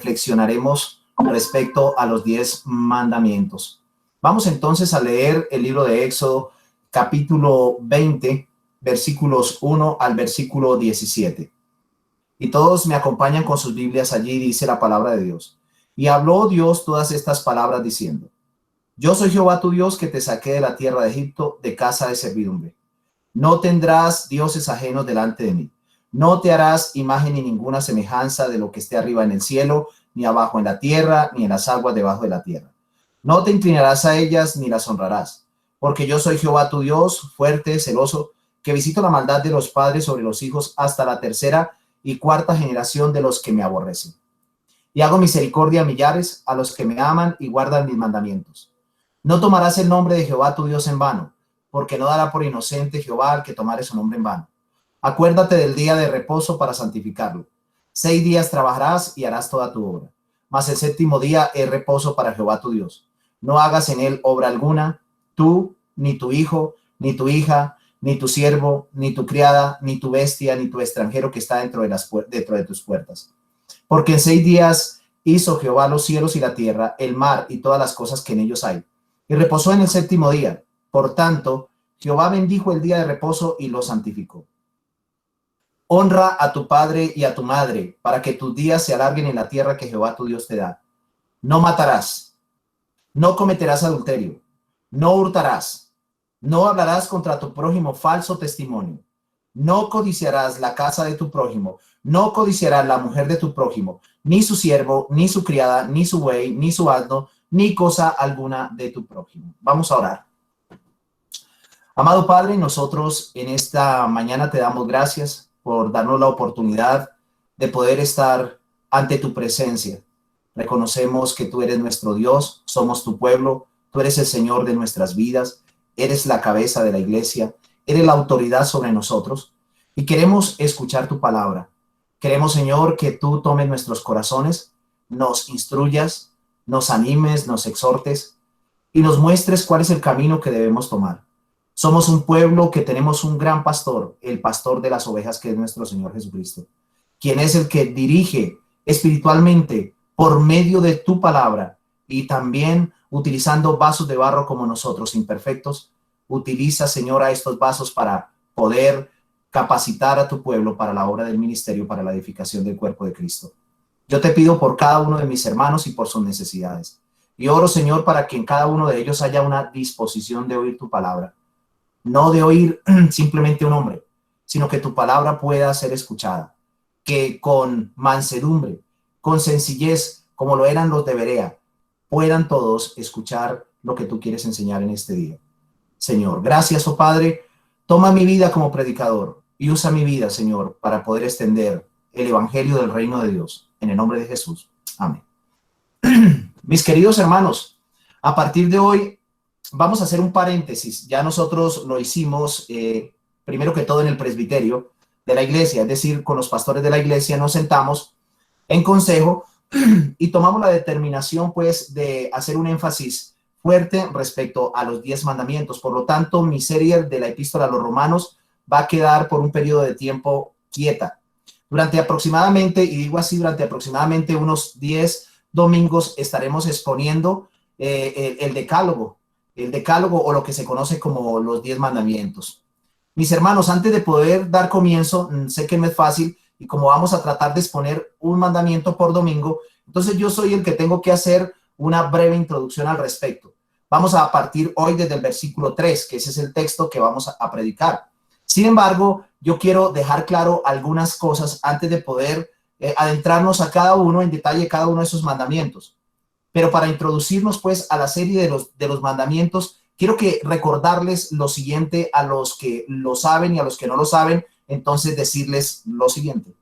reflexionaremos respecto a los 10 mandamientos. Vamos entonces a leer el libro de Éxodo, capítulo 20, versículos 1 al versículo 17. Y todos me acompañan con sus Biblias allí, dice la palabra de Dios. Y habló Dios todas estas palabras diciendo: Yo soy Jehová tu Dios, que te saqué de la tierra de Egipto, de casa de servidumbre. No tendrás dioses ajenos delante de mí. No te harás imagen ni ninguna semejanza de lo que esté arriba en el cielo, ni abajo en la tierra, ni en las aguas debajo de la tierra. No te inclinarás a ellas, ni las honrarás. Porque yo soy Jehová tu Dios, fuerte, celoso, que visito la maldad de los padres sobre los hijos hasta la tercera y cuarta generación de los que me aborrecen. Y hago misericordia a millares, a los que me aman y guardan mis mandamientos. No tomarás el nombre de Jehová tu Dios en vano, porque no dará por inocente Jehová al que tomare su nombre en vano. Acuérdate del día de reposo para santificarlo. 6 días trabajarás y harás toda tu obra, mas el séptimo día es reposo para Jehová tu Dios. No hagas en él obra alguna, tú, ni tu hijo, ni tu hija, ni tu siervo, ni tu criada, ni tu bestia, ni tu extranjero que está dentro de tus puertas. Porque en 6 días hizo Jehová los cielos y la tierra, el mar y todas las cosas que en ellos hay, y reposó en el séptimo día. Por tanto, Jehová bendijo el día de reposo y lo santificó. Honra a tu padre y a tu madre, para que tus días se alarguen en la tierra que Jehová tu Dios te da. No matarás, no cometerás adulterio, no hurtarás, no hablarás contra tu prójimo falso testimonio, no codiciarás la casa de tu prójimo, no codiciarás la mujer de tu prójimo, ni su siervo, ni su criada, ni su buey, ni su asno, ni cosa alguna de tu prójimo. Vamos a orar. Amado Padre, nosotros en esta mañana te damos gracias por darnos la oportunidad de poder estar ante tu presencia. Reconocemos que tú eres nuestro Dios, somos tu pueblo, tú eres el Señor de nuestras vidas, eres la cabeza de la iglesia, eres la autoridad sobre nosotros y queremos escuchar tu palabra. Queremos, Señor, que tú tomes nuestros corazones, nos instruyas, nos animes, nos exhortes y nos muestres cuál es el camino que debemos tomar. Somos un pueblo que tenemos un gran pastor, el pastor de las ovejas, que es nuestro Señor Jesucristo, quien es el que dirige espiritualmente por medio de tu palabra y también utilizando vasos de barro como nosotros, imperfectos. Utiliza, Señor, a estos vasos para poder capacitar a tu pueblo para la obra del ministerio, para la edificación del cuerpo de Cristo. Yo te pido por cada uno de mis hermanos y por sus necesidades. Y oro, Señor, para que en cada uno de ellos haya una disposición de oír tu palabra. No de oír simplemente un hombre, sino que tu palabra pueda ser escuchada, que con mansedumbre, con sencillez, como lo eran los de Berea, puedan todos escuchar lo que tú quieres enseñar en este día. Señor, gracias, oh Padre, toma mi vida como predicador y usa mi vida, Señor, para poder extender el evangelio del reino de Dios. En el nombre de Jesús. Amén. Mis queridos hermanos, a partir de hoy vamos a hacer un paréntesis. Ya nosotros lo hicimos primero que todo en el presbiterio de la iglesia, es decir, con los pastores de la iglesia nos sentamos en consejo y tomamos la determinación pues de hacer un énfasis fuerte respecto a los 10 mandamientos. Por lo tanto, mi serie de la epístola a los romanos va a quedar por un periodo de tiempo quieta. Durante aproximadamente, y digo así, durante aproximadamente unos 10 domingos estaremos exponiendo el decálogo o lo que se conoce como los 10 mandamientos. Mis hermanos, antes de poder dar comienzo, sé que no es fácil y como vamos a tratar de exponer un mandamiento por domingo, entonces yo soy el que tengo que hacer una breve introducción al respecto. Vamos a partir hoy desde el versículo 3, que ese es el texto que vamos a predicar. Sin embargo, yo quiero dejar claro algunas cosas antes de poder adentrarnos a cada uno en detalle, cada uno de esos mandamientos. Pero para introducirnos pues a la serie de los mandamientos, quiero que recordarles lo siguiente a los que lo saben y a los que no lo saben, entonces decirles lo siguiente.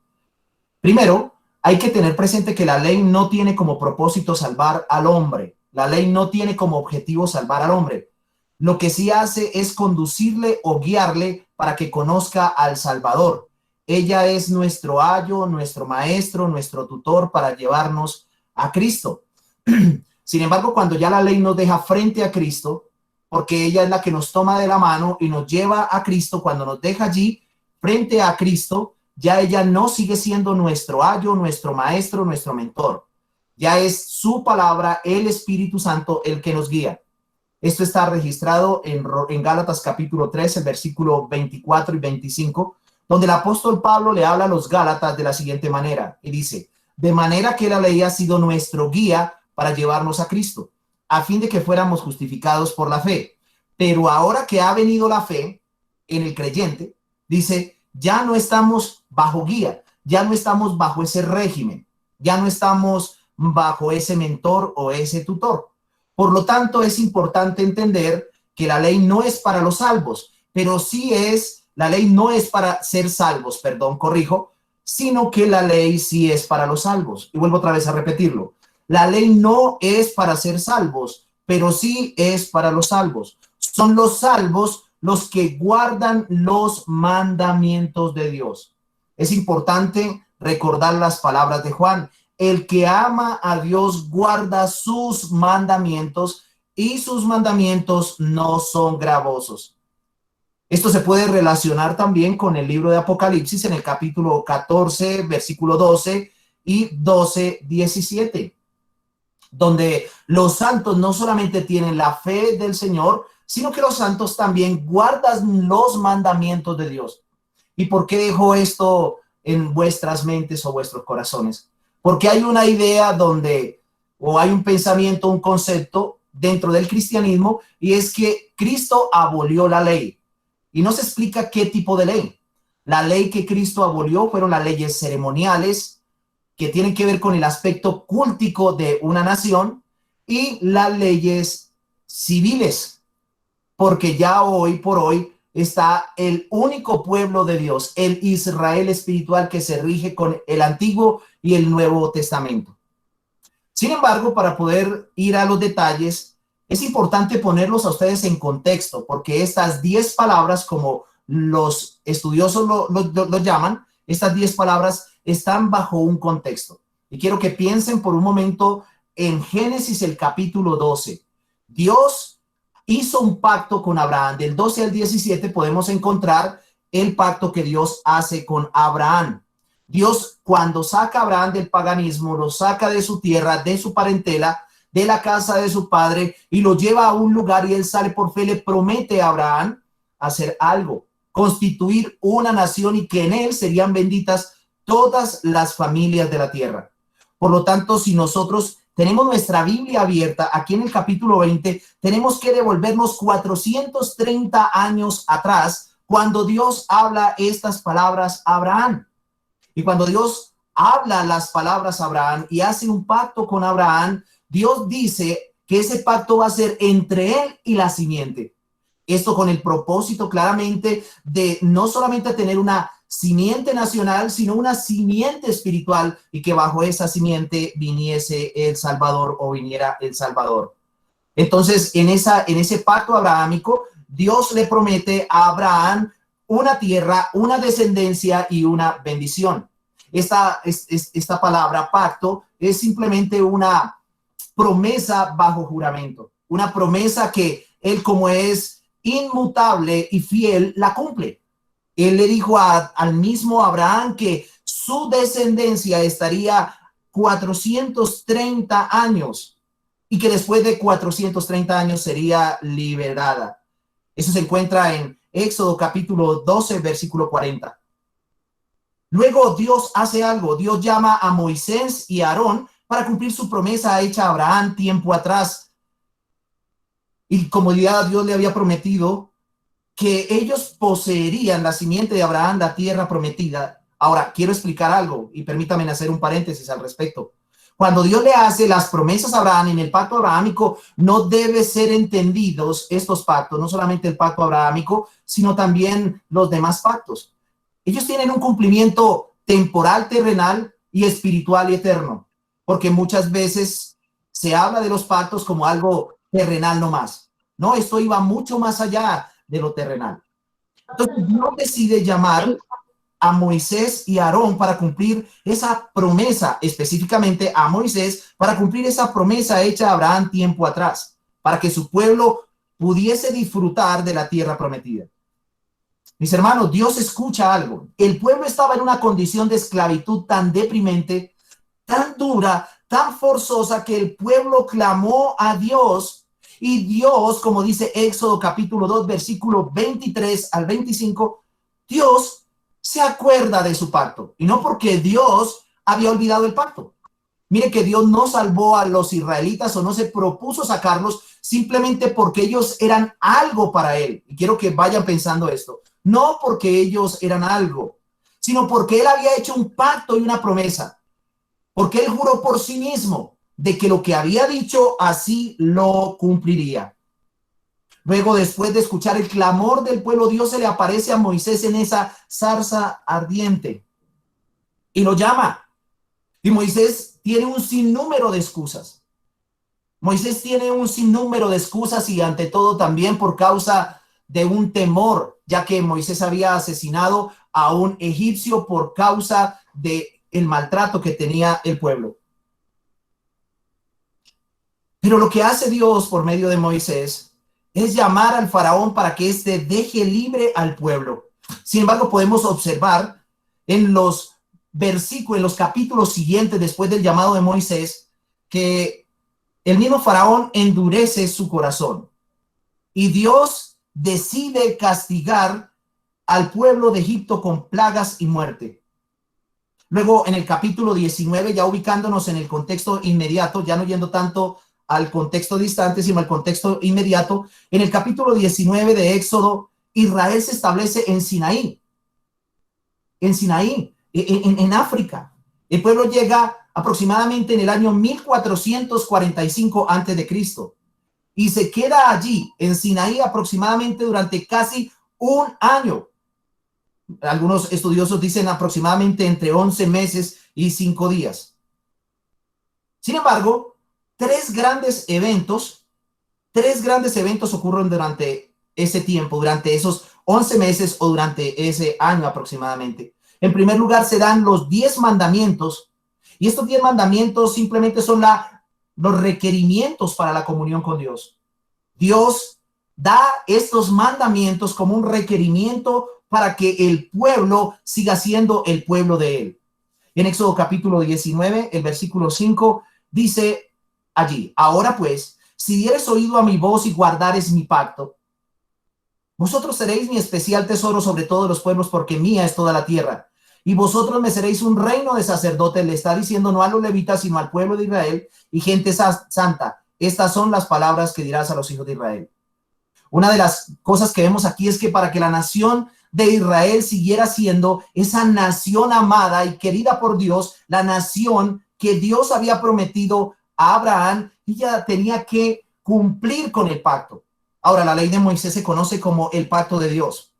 Primero, hay que tener presente que la ley no tiene como propósito salvar al hombre. La ley no tiene como objetivo salvar al hombre. Lo que sí hace es conducirle o guiarle para que conozca al Salvador. Ella es nuestro ayo, nuestro maestro, nuestro tutor para llevarnos a Cristo. Sin embargo, cuando ya la ley nos deja frente a Cristo, porque ella es la que nos toma de la mano y nos lleva a Cristo, cuando nos deja allí frente a Cristo, ya ella no sigue siendo nuestro ayo, nuestro maestro, nuestro mentor. Ya es su palabra, el Espíritu Santo, el que nos guía. Esto está registrado en Gálatas capítulo 3, el versículo 24 y 25, donde el apóstol Pablo le habla a los Gálatas de la siguiente manera, y dice: de manera que la ley ha sido nuestro guía para llevarnos a Cristo, a fin de que fuéramos justificados por la fe. Pero ahora que ha venido la fe en el creyente, dice, ya no estamos bajo guía, ya no estamos bajo ese régimen, ya no estamos bajo ese mentor o ese tutor. Por lo tanto, es importante entender que la ley no es para los salvos, pero la ley no es para ser salvos, sino que la ley sí es para los salvos. Y vuelvo otra vez a repetirlo. La ley no es para ser salvos, pero sí es para los salvos. Son los salvos los que guardan los mandamientos de Dios. Es importante recordar las palabras de Juan. El que ama a Dios guarda sus mandamientos y sus mandamientos no son gravosos. Esto se puede relacionar también con el libro de Apocalipsis en el capítulo 14, versículo 12 y 12, 17, donde los santos no solamente tienen la fe del Señor, sino que los santos también guardan los mandamientos de Dios. ¿Y por qué dejo esto en vuestras mentes o vuestros corazones? Porque hay una idea o hay un pensamiento, un concepto dentro del cristianismo, y es que Cristo abolió la ley. Y no se explica qué tipo de ley. La ley que Cristo abolió fueron las leyes ceremoniales, que tienen que ver con el aspecto cultico de una nación, y las leyes civiles, porque ya hoy por hoy está el único pueblo de Dios, el Israel espiritual, que se rige con el Antiguo y el Nuevo Testamento. Sin embargo, para poder ir a los detalles, es importante ponerlos a ustedes en contexto, porque estas 10 palabras, como los estudiosos lo llaman, estas 10 palabras están bajo un contexto. Y quiero que piensen por un momento en Génesis, el capítulo 12. Dios hizo un pacto con Abraham. Del 12 al 17 podemos encontrar el pacto que Dios hace con Abraham. Dios, cuando saca a Abraham del paganismo, lo saca de su tierra, de su parentela, de la casa de su padre, y lo lleva a un lugar, y él sale por fe, le promete a Abraham hacer algo, constituir una nación, y que en él serían benditas todas las familias de la tierra. Por lo tanto, si nosotros tenemos nuestra Biblia abierta, aquí en el capítulo 20, tenemos que devolvernos 430 años atrás, cuando Dios habla estas palabras a Abraham. Y cuando Dios habla las palabras a Abraham y hace un pacto con Abraham, Dios dice que ese pacto va a ser entre él y la simiente. Esto con el propósito claramente de no solamente tener una simiente nacional, sino una simiente espiritual, y que bajo esa simiente viniese el Salvador, o viniera el Salvador. Entonces, en ese pacto abrahámico, Dios le promete a Abraham una tierra, una descendencia y una bendición. Esta palabra pacto es simplemente una promesa bajo juramento, una promesa que él, como es inmutable y fiel, la cumple. Él le dijo al mismo Abraham que su descendencia estaría 430 años y que después de 430 años sería liberada. Eso se encuentra en Éxodo capítulo 12, versículo 40. Luego Dios hace algo. Dios llama a Moisés y a Aarón para cumplir su promesa hecha a Abraham tiempo atrás. Y como ya Dios le había prometido que ellos poseerían la simiente de Abraham, la tierra prometida. Ahora, quiero explicar algo y permítame hacer un paréntesis al respecto. Cuando Dios le hace las promesas a Abraham en el pacto abrahámico, no debe ser entendidos estos pactos, no solamente el pacto abrahámico, sino también los demás pactos. Ellos tienen un cumplimiento temporal, terrenal y espiritual y eterno, porque muchas veces se habla de los pactos como algo terrenal nomás. No, esto iba mucho más allá de lo terrenal. Entonces Dios decide llamar a Moisés y a Aarón para cumplir esa promesa, específicamente a Moisés para cumplir esa promesa hecha a Abraham tiempo atrás, para que su pueblo pudiese disfrutar de la tierra prometida. Mis hermanos, Dios escucha algo. El pueblo estaba en una condición de esclavitud tan deprimente, tan dura, tan forzosa que el pueblo clamó a Dios y Dios, como dice Éxodo capítulo 2, versículo 23 al 25, Dios se acuerda de su pacto. Y no porque Dios había olvidado el pacto. Mire que Dios no salvó a los israelitas o no se propuso sacarlos simplemente porque ellos eran algo para él. Y quiero que vayan pensando esto. No porque ellos eran algo, sino porque él había hecho un pacto y una promesa. Porque él juró por sí mismo de que lo que había dicho así lo cumpliría. Luego, después de escuchar el clamor del pueblo, Dios se le aparece a Moisés en esa zarza ardiente y lo llama. Y Moisés tiene un sinnúmero de excusas. Moisés tiene un sinnúmero de excusas y ante todo también por causa de un temor, ya que Moisés había asesinado a un egipcio por causa de el maltrato que tenía el pueblo. Pero lo que hace Dios por medio de Moisés es llamar al faraón para que éste deje libre al pueblo. Sin embargo, podemos observar en los versículos, en los capítulos siguientes después del llamado de Moisés, que el mismo faraón endurece su corazón y Dios decide castigar al pueblo de Egipto con plagas y muerte. Luego, en el capítulo 19, ya ubicándonos en el contexto inmediato, ya no yendo tanto al contexto distante, sino al contexto inmediato, en el capítulo 19 de Éxodo, Israel se establece en Sinaí, en África. El pueblo llega aproximadamente en el año 1445 antes de Cristo y se queda allí en Sinaí aproximadamente durante casi un año. Algunos estudiosos dicen aproximadamente entre 11 meses y 5 días. Sin embargo, tres grandes eventos ocurren durante ese tiempo, durante esos 11 meses o durante ese año aproximadamente. En primer lugar, se dan los 10 mandamientos, y estos 10 mandamientos simplemente son los requerimientos para la comunión con Dios. Dios da estos mandamientos como un requerimiento para que el pueblo siga siendo el pueblo de él. En Éxodo capítulo 19, el versículo 5, dice allí: ahora pues, si dieres oído a mi voz y guardares mi pacto, vosotros seréis mi especial tesoro sobre todos los pueblos, porque mía es toda la tierra. Y vosotros me seréis un reino de sacerdotes. Le está diciendo no a los levitas, sino al pueblo de Israel y gente santa. Estas son las palabras que dirás a los hijos de Israel. Una de las cosas que vemos aquí es que para que la nación de Israel siguiera siendo esa nación amada y querida por Dios, la nación que Dios había prometido a Abraham, ella tenía que cumplir con el pacto. Ahora, la ley de Moisés se conoce como el pacto de Dios.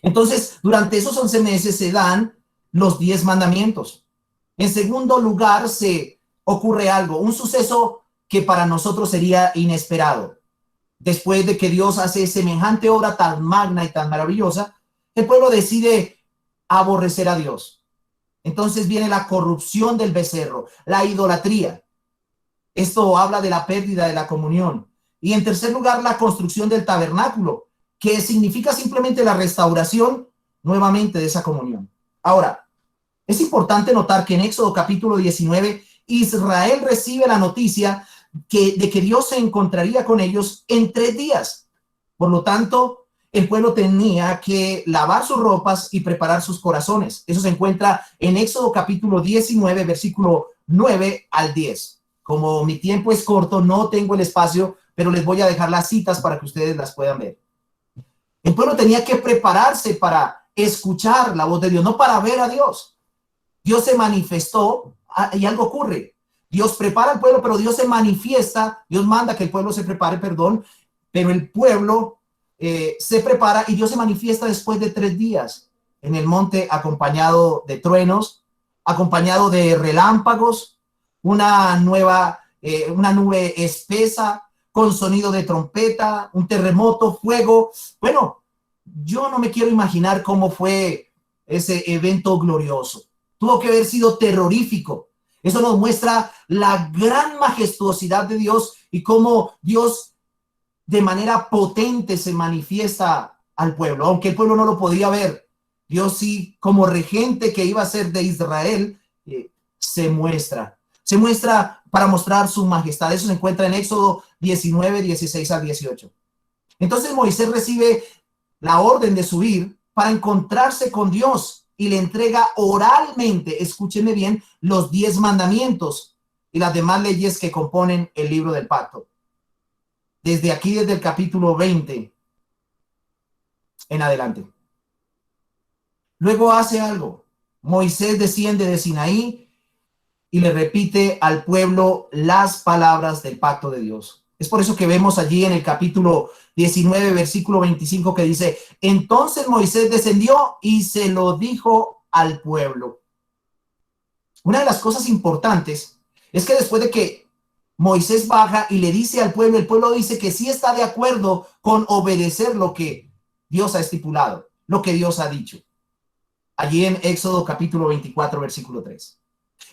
Entonces, durante esos 11 meses se dan los 10 mandamientos. En segundo lugar, se ocurre algo, un suceso que para nosotros sería inesperado. Después de que Dios hace semejante obra tan magna y tan maravillosa, el pueblo decide aborrecer a Dios. Entonces viene la corrupción del becerro, la idolatría. Esto habla de la pérdida de la comunión. Y en tercer lugar, la construcción del tabernáculo, que significa simplemente la restauración nuevamente de esa comunión. Ahora, es importante notar que en Éxodo capítulo 19, Israel recibe la noticia de que Dios se encontraría con ellos en 3 días. Por lo tanto, el pueblo tenía que lavar sus ropas y preparar sus corazones. Eso se encuentra en Éxodo capítulo 19, versículo 9 al 10. Como mi tiempo es corto, no tengo el espacio, pero les voy a dejar las citas para que ustedes las puedan ver. El pueblo tenía que prepararse para escuchar la voz de Dios, no para ver a Dios. Dios se manifestó y algo ocurre. Dios prepara al pueblo, pero Dios se manifiesta. Dios manda que el pueblo se prepare, pero el pueblo se prepara y Dios se manifiesta después de 3 días en el monte, acompañado de truenos, acompañado de relámpagos, una nube espesa, con sonido de trompeta, un terremoto, fuego. Bueno, yo no me quiero imaginar cómo fue ese evento glorioso. Tuvo que haber sido terrorífico. Eso nos muestra la gran majestuosidad de Dios y cómo Dios de manera potente se manifiesta al pueblo. Aunque el pueblo no lo podía ver, Dios sí, como regente que iba a ser de Israel, se muestra. Se muestra para mostrar su majestad. Eso se encuentra en Éxodo 19, 16 al 18. Entonces Moisés recibe la orden de subir para encontrarse con Dios y le entrega oralmente, escúcheme bien, los 10 mandamientos y las demás leyes que componen el libro del pacto. Desde aquí, desde el capítulo 20 en adelante. Luego hace algo. Moisés desciende de Sinaí y le repite al pueblo las palabras del pacto de Dios. Es por eso que vemos allí en el capítulo 19, versículo 25, que dice: entonces Moisés descendió y se lo dijo al pueblo. Una de las cosas importantes es que después de que Moisés baja y le dice al pueblo, el pueblo dice que sí está de acuerdo con obedecer lo que Dios ha estipulado, lo que Dios ha dicho. Allí en Éxodo capítulo 24, versículo 3.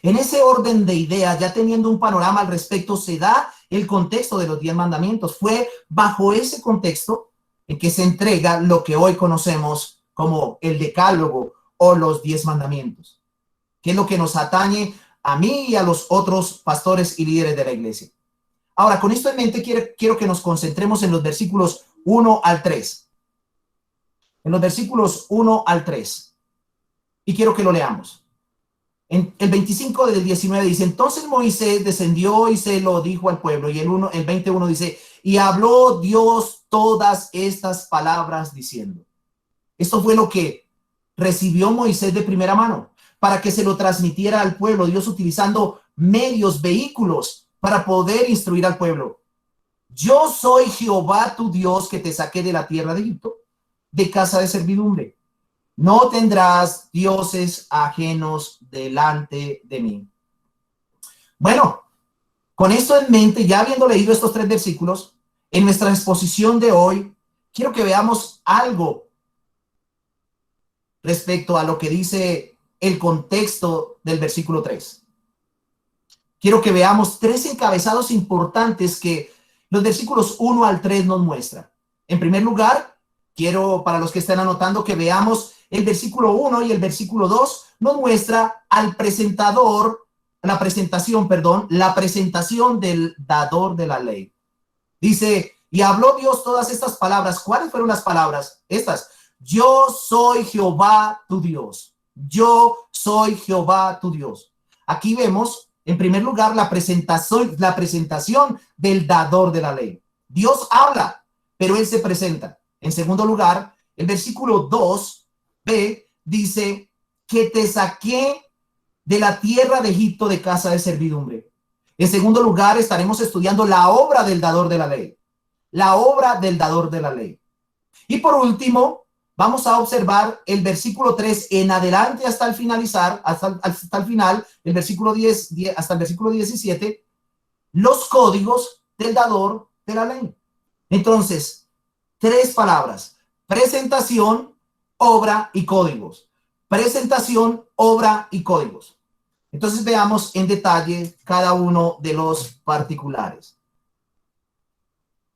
En ese orden de ideas, ya teniendo un panorama al respecto, se da el contexto de los 10 mandamientos. Fue bajo ese contexto en que se entrega lo que hoy conocemos como el decálogo o los 10 mandamientos, que es lo que nos atañe a mí y a los otros pastores y líderes de la iglesia. Ahora, con esto en mente, quiero que nos concentremos en los versículos 1 al 3. En los versículos 1 al 3. Y quiero que lo leamos. En el 25 del 19 dice: entonces Moisés descendió y se lo dijo al pueblo. Y el 21 dice: y habló Dios todas estas palabras diciendo. Esto fue lo que recibió Moisés de primera mano para que se lo transmitiera al pueblo, Dios utilizando medios, vehículos para poder instruir al pueblo. Yo soy Jehová tu Dios que te saqué de la tierra de Egipto, de casa de servidumbre. No tendrás dioses ajenos delante de mí. Bueno, con esto en mente, ya habiendo leído estos 3 versículos, en nuestra exposición de hoy, quiero que veamos algo respecto a lo que dice el contexto del versículo 3. Quiero que veamos 3 encabezados importantes que los versículos 1 al 3 nos muestran. En primer lugar, quiero, para los que estén anotando, que veamos el versículo 1 y el versículo 2 nos muestra al presentador, la presentación del dador de la ley. Dice: y habló Dios todas estas palabras. ¿Cuáles fueron las palabras? Estas: yo soy Jehová tu Dios. Yo soy Jehová tu Dios. Aquí vemos, en primer lugar, la presentación del dador de la ley. Dios habla, pero él se presenta. En segundo lugar, el versículo 2b dice: que te saqué de la tierra de Egipto, de casa de servidumbre. En segundo lugar, estaremos estudiando la obra del dador de la ley. La obra del dador de la ley. Y por último, vamos a observar el versículo 3 en adelante hasta el finalizar, hasta el final, el versículo 10 hasta el versículo 17, los códigos del dador de la ley. Entonces, 3 palabras: presentación, obra y códigos. Presentación, obra y códigos. Entonces veamos en detalle cada uno de los particulares.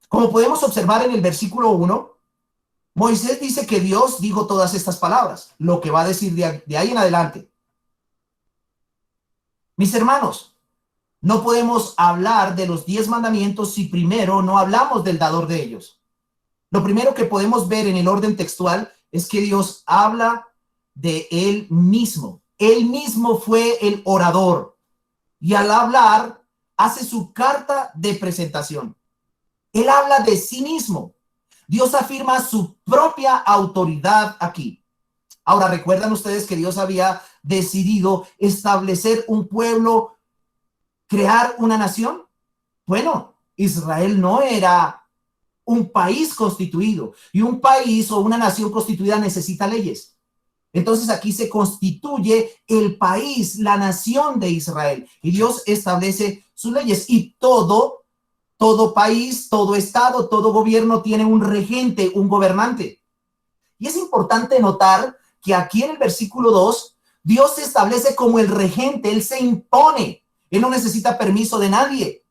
Como podemos observar en el versículo 1, Moisés dice que Dios dijo todas estas palabras, lo que va a decir de ahí en adelante. Mis hermanos, no podemos hablar de los 10 mandamientos si primero no hablamos del dador de ellos. Lo primero que podemos ver en el orden textual es que Dios habla de él mismo. Él mismo fue el orador y al hablar hace su carta de presentación. Él habla de sí mismo. Dios afirma su propia autoridad aquí. Ahora, ¿recuerdan ustedes que Dios había decidido establecer un pueblo, crear una nación? Bueno, Israel no era un país constituido, y un país o una nación constituida necesita leyes. Entonces aquí se constituye el país, la nación de Israel, y Dios establece sus leyes, y todo país, todo estado, todo gobierno tiene un regente, un gobernante. Y es importante notar que aquí en el versículo 2, Dios se establece como el regente, él se impone, él no necesita permiso de nadie.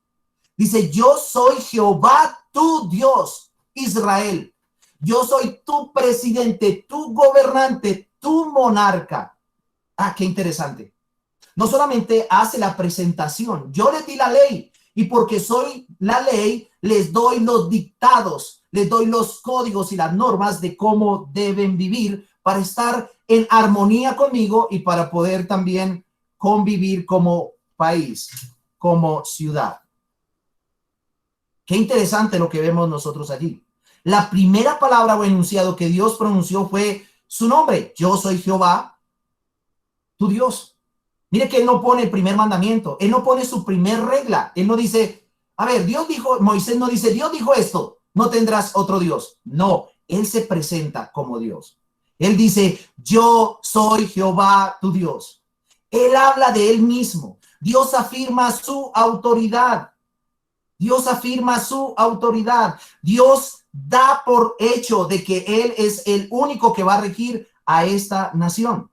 Dice: yo soy Jehová tu Dios, Israel. Yo soy tu presidente, tu gobernante, tu monarca. Ah, qué interesante. no solamente hace la presentación, yo les di la ley y porque soy la ley, les doy los dictados, les doy los códigos y las normas de cómo deben vivir para estar en armonía conmigo y para poder también convivir como país, como ciudad. Qué interesante lo que vemos nosotros allí. La primera palabra o enunciado que Dios pronunció fue su nombre. Yo soy Jehová, tu Dios. Mire que él no pone el primer mandamiento. Él no pone su primer regla. Él no dice, a ver, Dios dijo, Moisés no dice, Dios dijo esto, no tendrás otro Dios. No, él se presenta como Dios. Él dice, yo soy Jehová, tu Dios. Él habla de él mismo. Dios afirma su autoridad. Dios afirma su autoridad. Dios da por hecho de que Él es el único que va a regir a esta nación.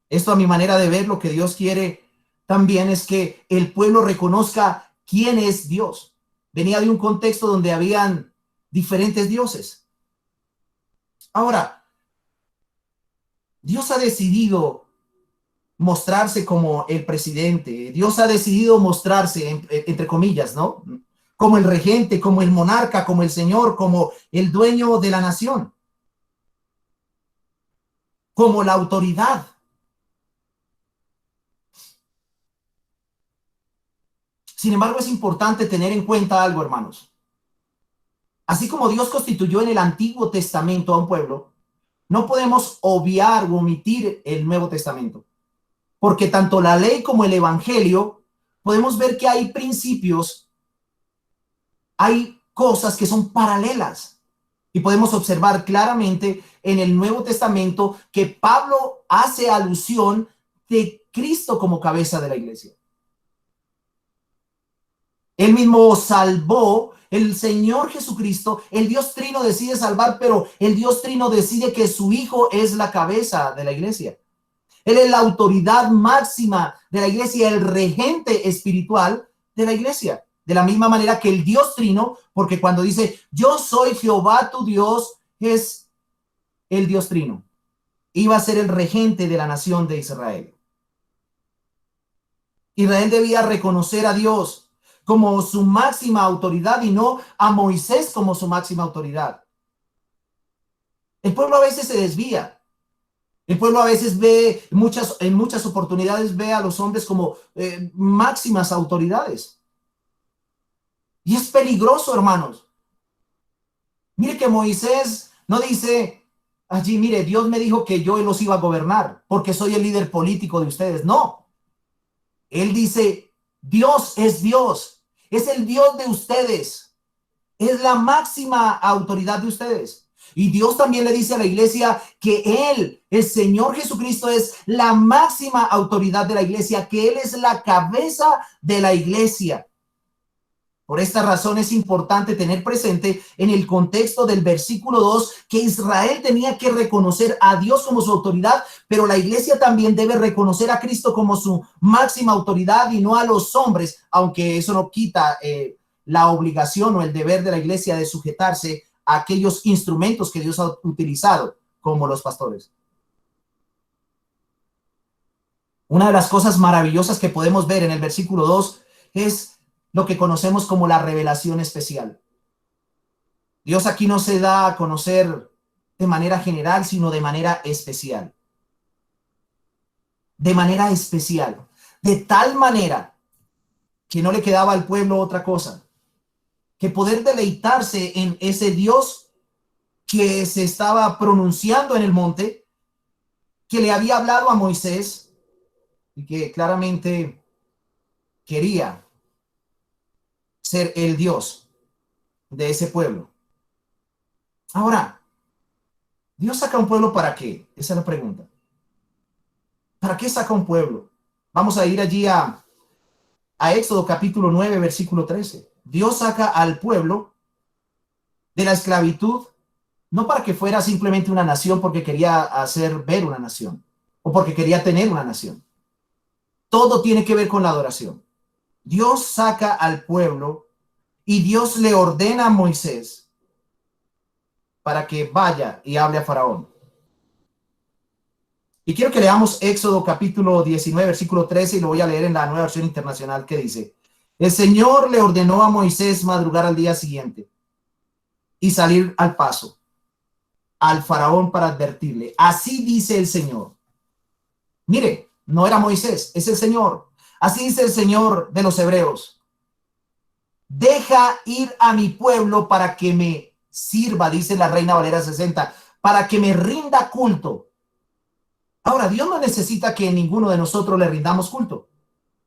Esto, a mi manera de ver, lo que Dios quiere también es que el pueblo reconozca quién es Dios. Venía de un contexto donde habían diferentes dioses. Ahora, Dios ha decidido mostrarse como el presidente. Dios ha decidido mostrarse, entre comillas, ¿no? Como el regente, como el monarca, como el señor, como el dueño de la nación, como la autoridad. Sin embargo, es importante tener en cuenta algo, hermanos. Así como Dios constituyó en el Antiguo Testamento a un pueblo, no podemos obviar o omitir el Nuevo Testamento, porque tanto la ley como el Evangelio podemos ver que hay principios, hay cosas que son paralelas. Y podemos observar claramente en el Nuevo Testamento que Pablo hace alusión de Cristo como cabeza de la iglesia. Él mismo salvó, el Señor Jesucristo, el Dios Trino decide salvar, pero el Dios Trino decide que su Hijo es la cabeza de la iglesia. Él es la autoridad máxima de la iglesia, el regente espiritual de la iglesia. De la misma manera que el Dios Trino, porque cuando dice, yo soy Jehová tu Dios, es el Dios Trino. Iba a ser el regente de la nación de Israel. Israel debía reconocer a Dios como su máxima autoridad y no a Moisés como su máxima autoridad. El pueblo a veces se desvía. El pueblo a veces ve, en muchas oportunidades ve a los hombres como máximas autoridades. Y es peligroso, hermanos. Mire que Moisés no dice allí, mire, Dios me dijo que yo los iba a gobernar porque soy el líder político de ustedes. No. Él dice, Dios es Dios. Es el Dios de ustedes. Es la máxima autoridad de ustedes. Y Dios también le dice a la iglesia que Él, el Señor Jesucristo, es la máxima autoridad de la iglesia, que Él es la cabeza de la iglesia. Por esta razón es importante tener presente en el contexto del versículo 2 que Israel tenía que reconocer a Dios como su autoridad, pero la iglesia también debe reconocer a Cristo como su máxima autoridad y no a los hombres, aunque eso no quita la obligación o el deber de la iglesia de sujetarse a aquellos instrumentos que Dios ha utilizado, como los pastores. Una de las cosas maravillosas que podemos ver en el versículo 2 es lo que conocemos como la revelación especial. Dios aquí no se da a conocer de manera general, sino de manera especial. De manera especial. De tal manera que no le quedaba al pueblo otra cosa que poder deleitarse en ese Dios que se estaba pronunciando en el monte, que le había hablado a Moisés y que claramente quería ser el Dios de ese pueblo. Ahora, ¿Dios saca un pueblo para qué? Esa es la pregunta. ¿Para qué saca un pueblo? Vamos a ir allí a Éxodo capítulo 9, versículo 13. Dios saca al pueblo de la esclavitud, no para que fuera simplemente una nación porque quería hacer ver una nación o porque quería tener una nación. Todo tiene que ver con la adoración. Dios saca al pueblo y Dios le ordena a Moisés para que vaya y hable a Faraón. Y quiero que leamos Éxodo capítulo 19, versículo 13, y lo voy a leer en la Nueva Versión Internacional, que dice: el Señor le ordenó a Moisés madrugar al día siguiente y salir al paso al faraón para advertirle: así dice el Señor. Mire, no era Moisés, es el Señor. Así dice el Señor de los hebreos: deja ir a mi pueblo para que me sirva, dice la Reina Valera 60, para que me rinda culto. Ahora, Dios no necesita que ninguno de nosotros le rindamos culto,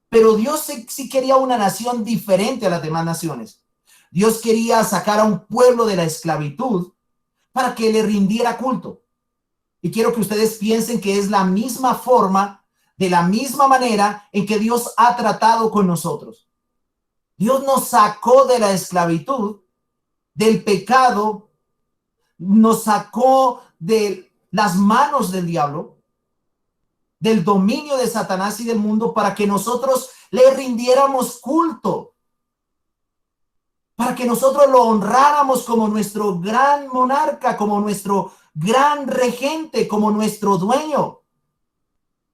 pero Dios sí quería una nación diferente a las demás naciones. Dios quería sacar a un pueblo de la esclavitud para que le rindiera culto. Y quiero que ustedes piensen que es la misma forma, de la misma manera en que Dios ha tratado con nosotros. Dios nos sacó de la esclavitud, del pecado, nos sacó de las manos del diablo, del dominio de Satanás y del mundo, para que nosotros le rindiéramos culto, para que nosotros lo honráramos como nuestro gran monarca, como nuestro gran regente, como nuestro dueño.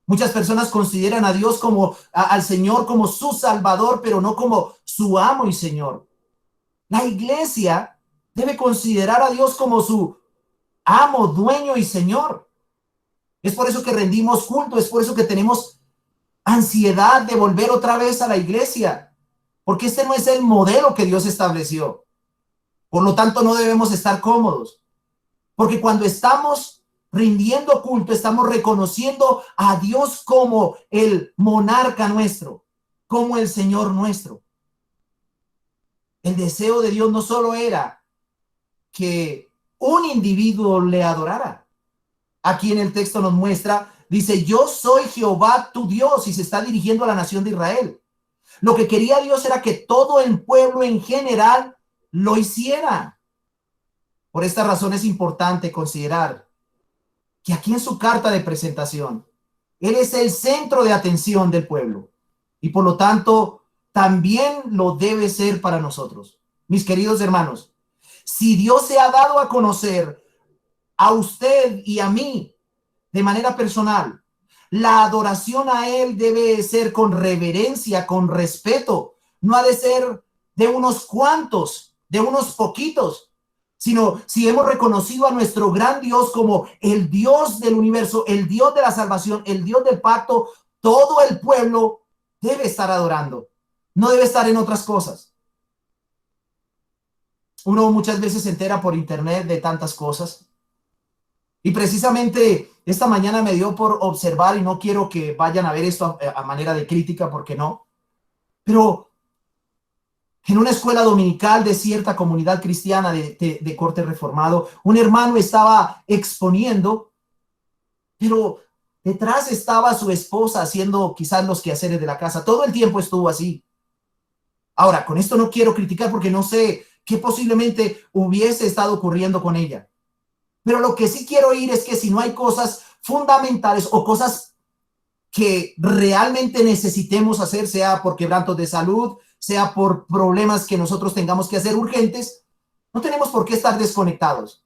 Muchas personas consideran a Dios como al Señor como su Salvador, pero no como su amo y Señor. La iglesia debe considerar a Dios como su amo, dueño y Señor. Es por eso que rendimos culto, es por eso que tenemos ansiedad de volver otra vez a la iglesia, porque este no es el modelo que Dios estableció. Por lo tanto, no debemos estar cómodos, porque cuando estamos rindiendo culto, estamos reconociendo a Dios como el monarca nuestro, como el Señor nuestro. El deseo de Dios no solo era que un individuo le adorara. Aquí en el texto nos muestra, dice: yo soy Jehová tu Dios, y se está dirigiendo a la nación de Israel. Lo que quería Dios era que todo el pueblo en general lo hiciera. Por esta razón es importante considerar que aquí en su carta de presentación, Él es el centro de atención del pueblo, y por lo tanto también lo debe ser para nosotros. Mis queridos hermanos, si Dios se ha dado a conocer a usted y a mí de manera personal, la adoración a Él debe ser con reverencia, con respeto. No ha de ser de unos cuantos, de unos poquitos, sino si hemos reconocido a nuestro gran Dios como el Dios del universo, el Dios de la salvación, el Dios del pacto, todo el pueblo debe estar adorando. No debe estar en otras cosas. Uno muchas veces se entera por internet de tantas cosas. Y precisamente esta mañana me dio por observar, y no quiero que vayan a ver esto a manera de crítica, porque no, pero en una escuela dominical de cierta comunidad cristiana de corte reformado, un hermano estaba exponiendo, pero detrás estaba su esposa haciendo quizás los quehaceres de la casa. Todo el tiempo estuvo así. Ahora, con esto no quiero criticar porque no sé qué posiblemente hubiese estado ocurriendo con ella. Pero lo que sí quiero oír es que si no hay cosas fundamentales o cosas que realmente necesitemos hacer, sea por quebrantos de salud, sea por problemas que nosotros tengamos que hacer urgentes, no tenemos por qué estar desconectados.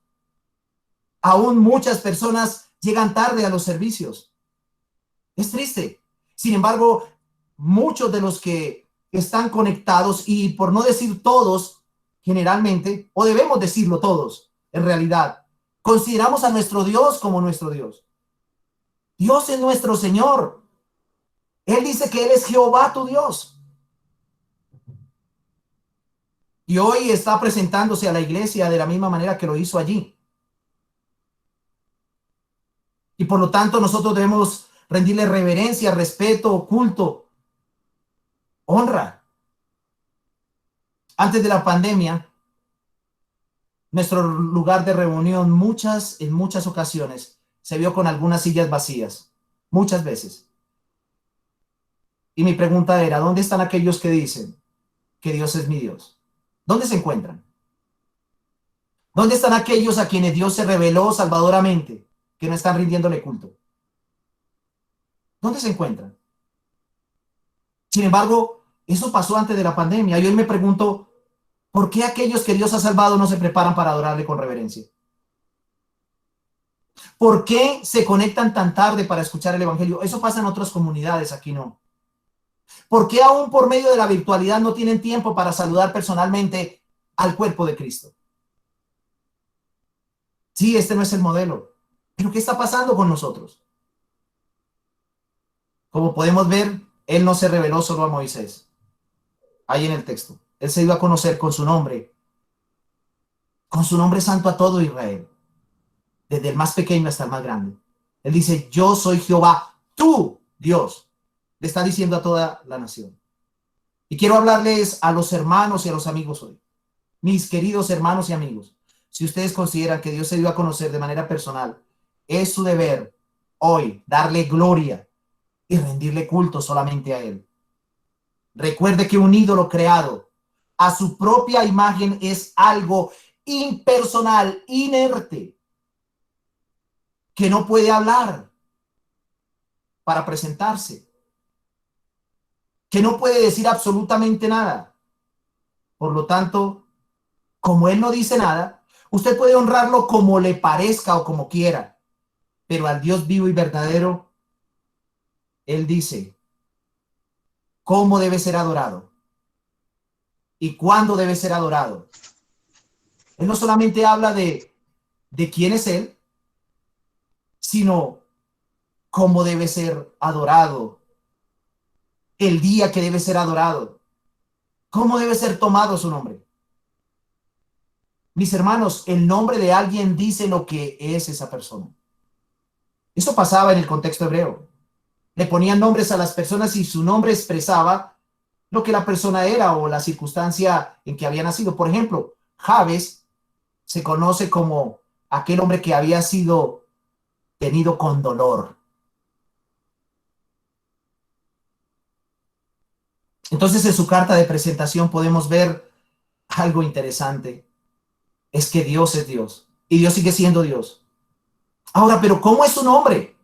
Aún muchas personas llegan tarde a los servicios. Es triste. Sin embargo, muchos de los que están conectados, y por no decir todos, generalmente, o debemos decirlo todos, en realidad, consideramos a nuestro Dios como nuestro Dios. Dios es nuestro Señor. Él dice que Él es Jehová tu Dios. Y hoy está presentándose a la iglesia de la misma manera que lo hizo allí. Y por lo tanto nosotros debemos rendirle reverencia, respeto, culto, honra. Antes de la pandemia, nuestro lugar de reunión en muchas ocasiones se vio con algunas sillas vacías, muchas veces. Y mi pregunta era: ¿dónde están aquellos que dicen que Dios es mi Dios? ¿Dónde se encuentran? ¿Dónde están aquellos a quienes Dios se reveló salvadoramente, que no están rindiéndole culto? ¿Dónde se encuentran? Sin embargo, eso pasó antes de la pandemia. Y hoy me pregunto, ¿por qué aquellos que Dios ha salvado no se preparan para adorarle con reverencia? ¿Por qué se conectan tan tarde para escuchar el evangelio? Eso pasa en otras comunidades, aquí no. ¿Por qué aún por medio de la virtualidad no tienen tiempo para saludar personalmente al cuerpo de Cristo? Sí, este no es el modelo. Pero ¿qué está pasando con nosotros? Como podemos ver, Él no se reveló solo a Moisés. Ahí en el texto. Él se dio a conocer con su nombre santo a todo Israel, desde el más pequeño hasta el más grande. Él dice, yo soy Jehová, tu Dios. Le está diciendo a toda la nación. Y quiero hablarles a los hermanos y a los amigos hoy. Mis queridos hermanos y amigos, si ustedes consideran que Dios se dio a conocer de manera personal, es su deber hoy darle gloria y rendirle culto solamente a Él. Recuerde que un ídolo creado a su propia imagen es algo impersonal, inerte, que no puede hablar para presentarse, que no puede decir absolutamente nada. Por lo tanto, como Él no dice nada, usted puede honrarlo como le parezca o como quiera, pero al Dios vivo y verdadero, Él dice cómo debe ser adorado y cuándo debe ser adorado. Él no solamente habla de quién es Él, sino cómo debe ser adorado, el día que debe ser adorado, cómo debe ser tomado su nombre. Mis hermanos, el nombre de alguien dice lo que es esa persona. Eso pasaba en el contexto hebreo. Le ponían nombres a las personas y su nombre expresaba lo que la persona era o la circunstancia en que había nacido. Por ejemplo, Jabes se conoce como aquel hombre que había sido tenido con dolor. Entonces, en su carta de presentación podemos ver algo interesante. Es que Dios es Dios y Dios sigue siendo Dios. Ahora, pero ¿cómo es su nombre?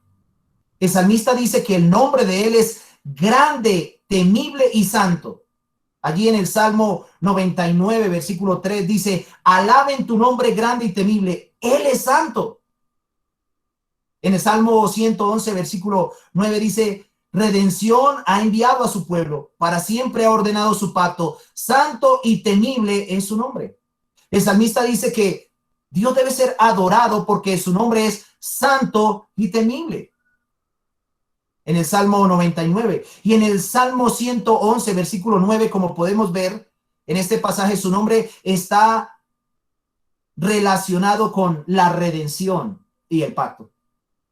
El salmista dice que el nombre de él es grande, temible y santo. Allí en el Salmo 99, versículo 3 dice, alaben tu nombre grande y temible, Él es santo. En el Salmo 111, versículo 9 dice, redención ha enviado a su pueblo, para siempre ha ordenado su pacto, santo y temible es su nombre. El salmista dice que Dios debe ser adorado porque su nombre es santo y temible. En el Salmo 99 y en el Salmo 111, versículo 9, como podemos ver en este pasaje, su nombre está relacionado con la redención y el pacto.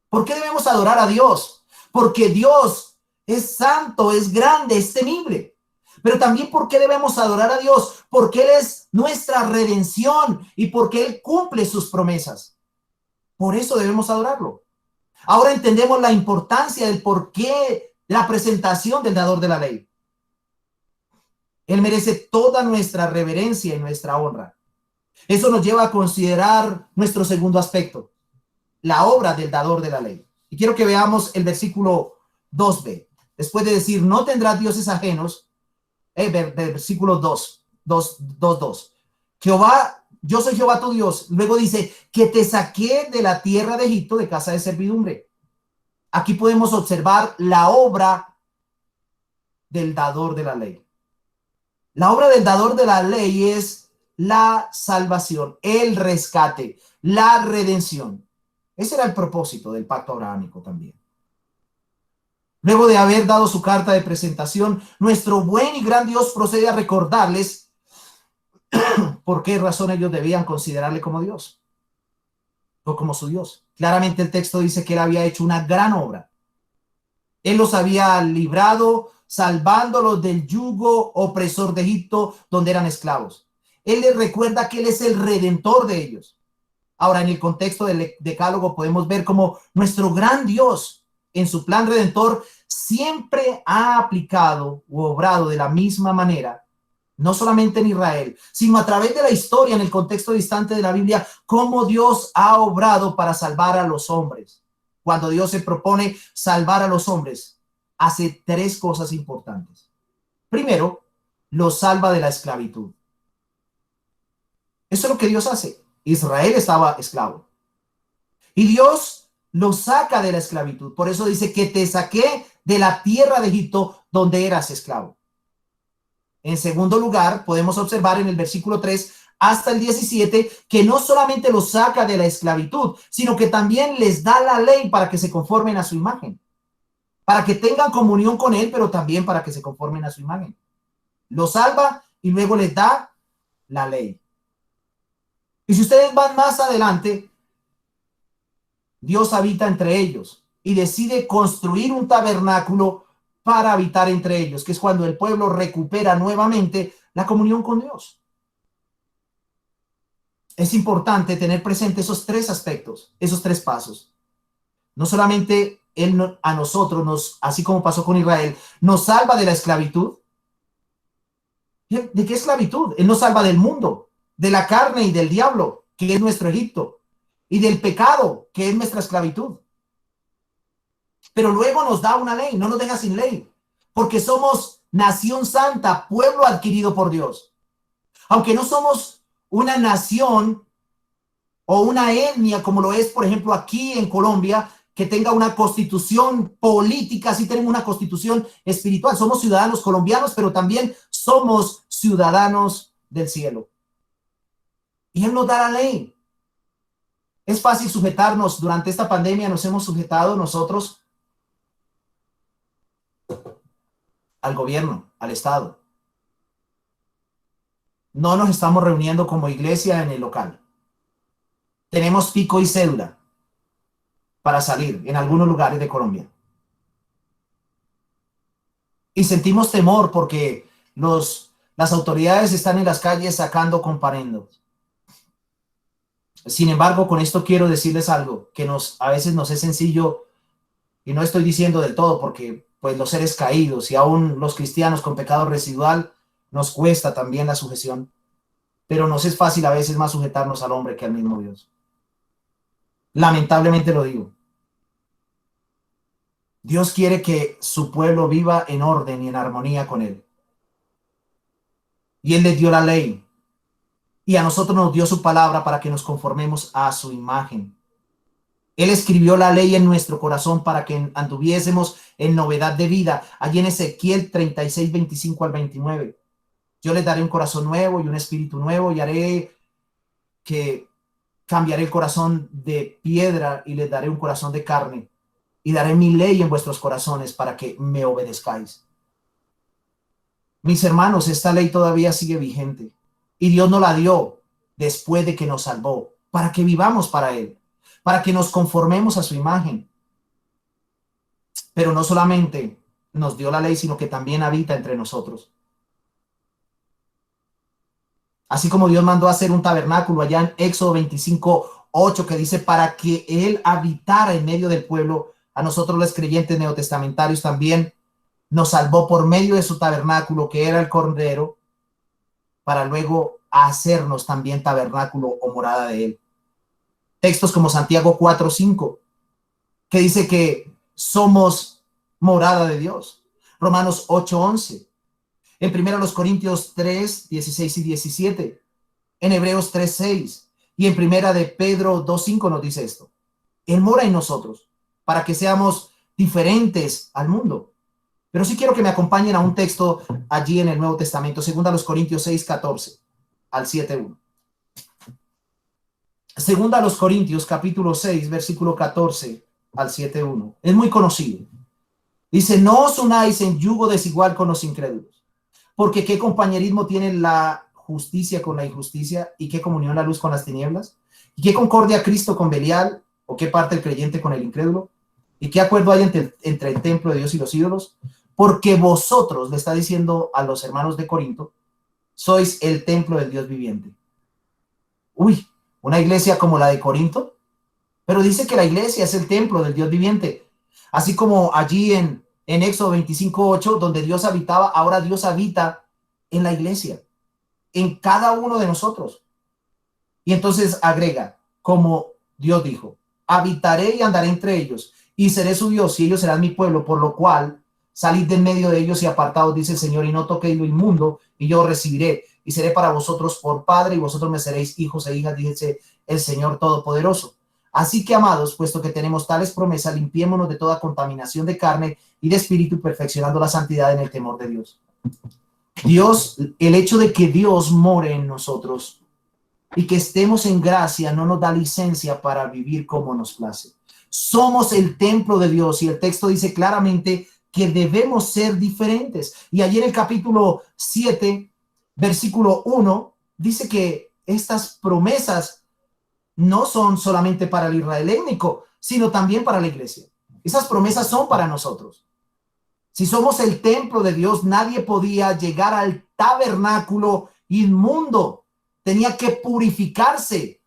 ¿Por qué debemos adorar a Dios? Porque Dios es santo, es grande, es temible. Pero también, ¿por qué debemos adorar a Dios? Porque Él es nuestra redención y porque Él cumple sus promesas. Por eso debemos adorarlo. Ahora entendemos la importancia del por qué la presentación del dador de la ley. Él merece toda nuestra reverencia y nuestra honra. Eso nos lleva a considerar nuestro segundo aspecto, la obra del dador de la ley. Y quiero que veamos el versículo 2b. Después de decir, no tendrás dioses ajenos, versículo 2. Jehová, yo soy Jehová tu Dios. Luego dice, que te saqué de la tierra de Egipto, de casa de servidumbre. Aquí podemos observar la obra del dador de la ley. La obra del dador de la ley es la salvación, el rescate, la redención. Ese era el propósito del pacto abrahámico también. Luego de haber dado su carta de presentación, nuestro buen y gran Dios procede a recordarles por qué razón ellos debían considerarle como Dios o como su Dios. Claramente el texto dice que él había hecho una gran obra. Él los había librado, salvándolos del yugo opresor de Egipto, donde eran esclavos. Él les recuerda que Él es el redentor de ellos. Ahora, en el contexto del decálogo podemos ver cómo nuestro gran Dios, en su plan redentor, siempre ha aplicado u obrado de la misma manera, no solamente en Israel, sino a través de la historia, en el contexto distante de la Biblia, cómo Dios ha obrado para salvar a los hombres. Cuando Dios se propone salvar a los hombres, hace tres cosas importantes. Primero, los salva de la esclavitud. Eso es lo que Dios hace. Israel estaba esclavo. Y Dios los saca de la esclavitud. Por eso dice que te saqué de la tierra de Egipto donde eras esclavo. En segundo lugar, podemos observar en el versículo 3 hasta el 17 que no solamente los saca de la esclavitud, sino que también les da la ley para que se conformen a su imagen, para que tengan comunión con él, pero también para que se conformen a su imagen. Los salva y luego les da la ley. Y si ustedes van más adelante, Dios habita entre ellos y decide construir un tabernáculo para habitar entre ellos, que es cuando el pueblo recupera nuevamente la comunión con Dios. Es importante tener presente esos tres aspectos, esos tres pasos. No solamente Él a nosotros, así como pasó con Israel, nos salva de la esclavitud. ¿De qué esclavitud? Él nos salva del mundo, de la carne y del diablo, que es nuestro Egipto, y del pecado, que es nuestra esclavitud. Pero luego nos da una ley, no nos deja sin ley, porque somos nación santa, pueblo adquirido por Dios. Aunque no somos una nación o una etnia como lo es, por ejemplo, aquí en Colombia, que tenga una constitución política, sí tenemos una constitución espiritual. Somos ciudadanos colombianos, pero también somos ciudadanos del cielo. Y Él nos da la ley. Es fácil sujetarnos. Durante esta pandemia nos hemos sujetado nosotros al gobierno, al Estado. No nos estamos reuniendo como iglesia en el local. Tenemos pico y cédula para salir en algunos lugares de Colombia. Y sentimos temor porque las autoridades están en las calles sacando comparendos. Sin embargo, con esto quiero decirles algo que a veces nos es sencillo, y no estoy diciendo del todo porque pues los seres caídos y aún los cristianos con pecado residual nos cuesta también la sujeción, pero nos es fácil a veces más sujetarnos al hombre que al mismo Dios. Lamentablemente lo digo. Dios quiere que su pueblo viva en orden y en armonía con Él. Y Él les dio la ley. Y a nosotros nos dio su palabra para que nos conformemos a su imagen. Él escribió la ley en nuestro corazón para que anduviésemos en novedad de vida. Allí en Ezequiel 36, 25 al 29. Yo les daré un corazón nuevo y un espíritu nuevo y haré que cambiaré el corazón de piedra y les daré un corazón de carne. Y daré mi ley en vuestros corazones para que me obedezcáis. Mis hermanos, esta ley todavía sigue vigente. Y Dios nos la dio después de que nos salvó, para que vivamos para Él, para que nos conformemos a su imagen. Pero no solamente nos dio la ley, sino que también habita entre nosotros. Así como Dios mandó a hacer un tabernáculo allá en Éxodo 25, 8, que dice para que Él habitara en medio del pueblo, a nosotros los creyentes neotestamentarios también nos salvó por medio de su tabernáculo, que era el Cordero, para luego hacernos también tabernáculo o morada de Él. Textos como Santiago 4, 5, que dice que somos morada de Dios. Romanos 8, 11. En 1 Corintios 3, 16 y 17. En Hebreos 3, 6. Y en 1 de Pedro 2, 5 nos dice esto. Él mora en nosotros para que seamos diferentes al mundo. Pero sí quiero que me acompañen a un texto allí en el Nuevo Testamento, 2 Corintios 6, 14 al 7, 1. 2 Corintios capítulo 6, versículo 14 al 7, 1. Es muy conocido. Dice, no os unáis en yugo desigual con los incrédulos, porque qué compañerismo tiene la justicia con la injusticia, y qué comunión la luz con las tinieblas, y qué concordia Cristo con Belial, o qué parte el creyente con el incrédulo, y qué acuerdo hay entre el templo de Dios y los ídolos, porque vosotros, le está diciendo a los hermanos de Corinto, sois el templo del Dios viviente. Uy, una iglesia como la de Corinto, pero dice que la iglesia es el templo del Dios viviente, así como allí en Éxodo 25, 8, donde Dios habitaba, ahora Dios habita en la iglesia, en cada uno de nosotros. Y entonces agrega, como Dios dijo, habitaré y andaré entre ellos, y seré su Dios, y ellos serán mi pueblo, por lo cual salid de en medio de ellos y apartados, dice el Señor, y no toquéis lo inmundo, y yo recibiré, y seré para vosotros por padre, y vosotros me seréis hijos e hijas, dice el Señor Todopoderoso. Así que, amados, puesto que tenemos tales promesas, limpiémonos de toda contaminación de carne y de espíritu, perfeccionando la santidad en el temor de Dios. Dios, el hecho de que Dios more en nosotros y que estemos en gracia no nos da licencia para vivir como nos place. Somos el templo de Dios y el texto dice claramente que debemos ser diferentes. Y allí en el capítulo 7, versículo 1, dice que estas promesas no son solamente para el Israel étnico, sino también para la iglesia. Esas promesas son para nosotros. Si somos el templo de Dios, nadie podía llegar al tabernáculo inmundo. Tenía que purificarse.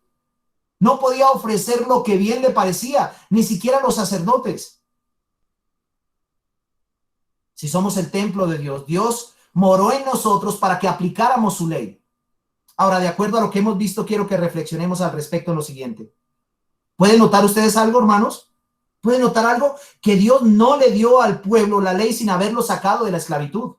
No podía ofrecer lo que bien le parecía, ni siquiera los sacerdotes. Si somos el templo de Dios, Dios moró en nosotros para que aplicáramos su ley. Ahora, de acuerdo a lo que hemos visto, quiero que reflexionemos al respecto en lo siguiente. ¿Pueden notar ustedes algo, hermanos? ¿Pueden notar algo? Que Dios no le dio al pueblo la ley sin haberlo sacado de la esclavitud.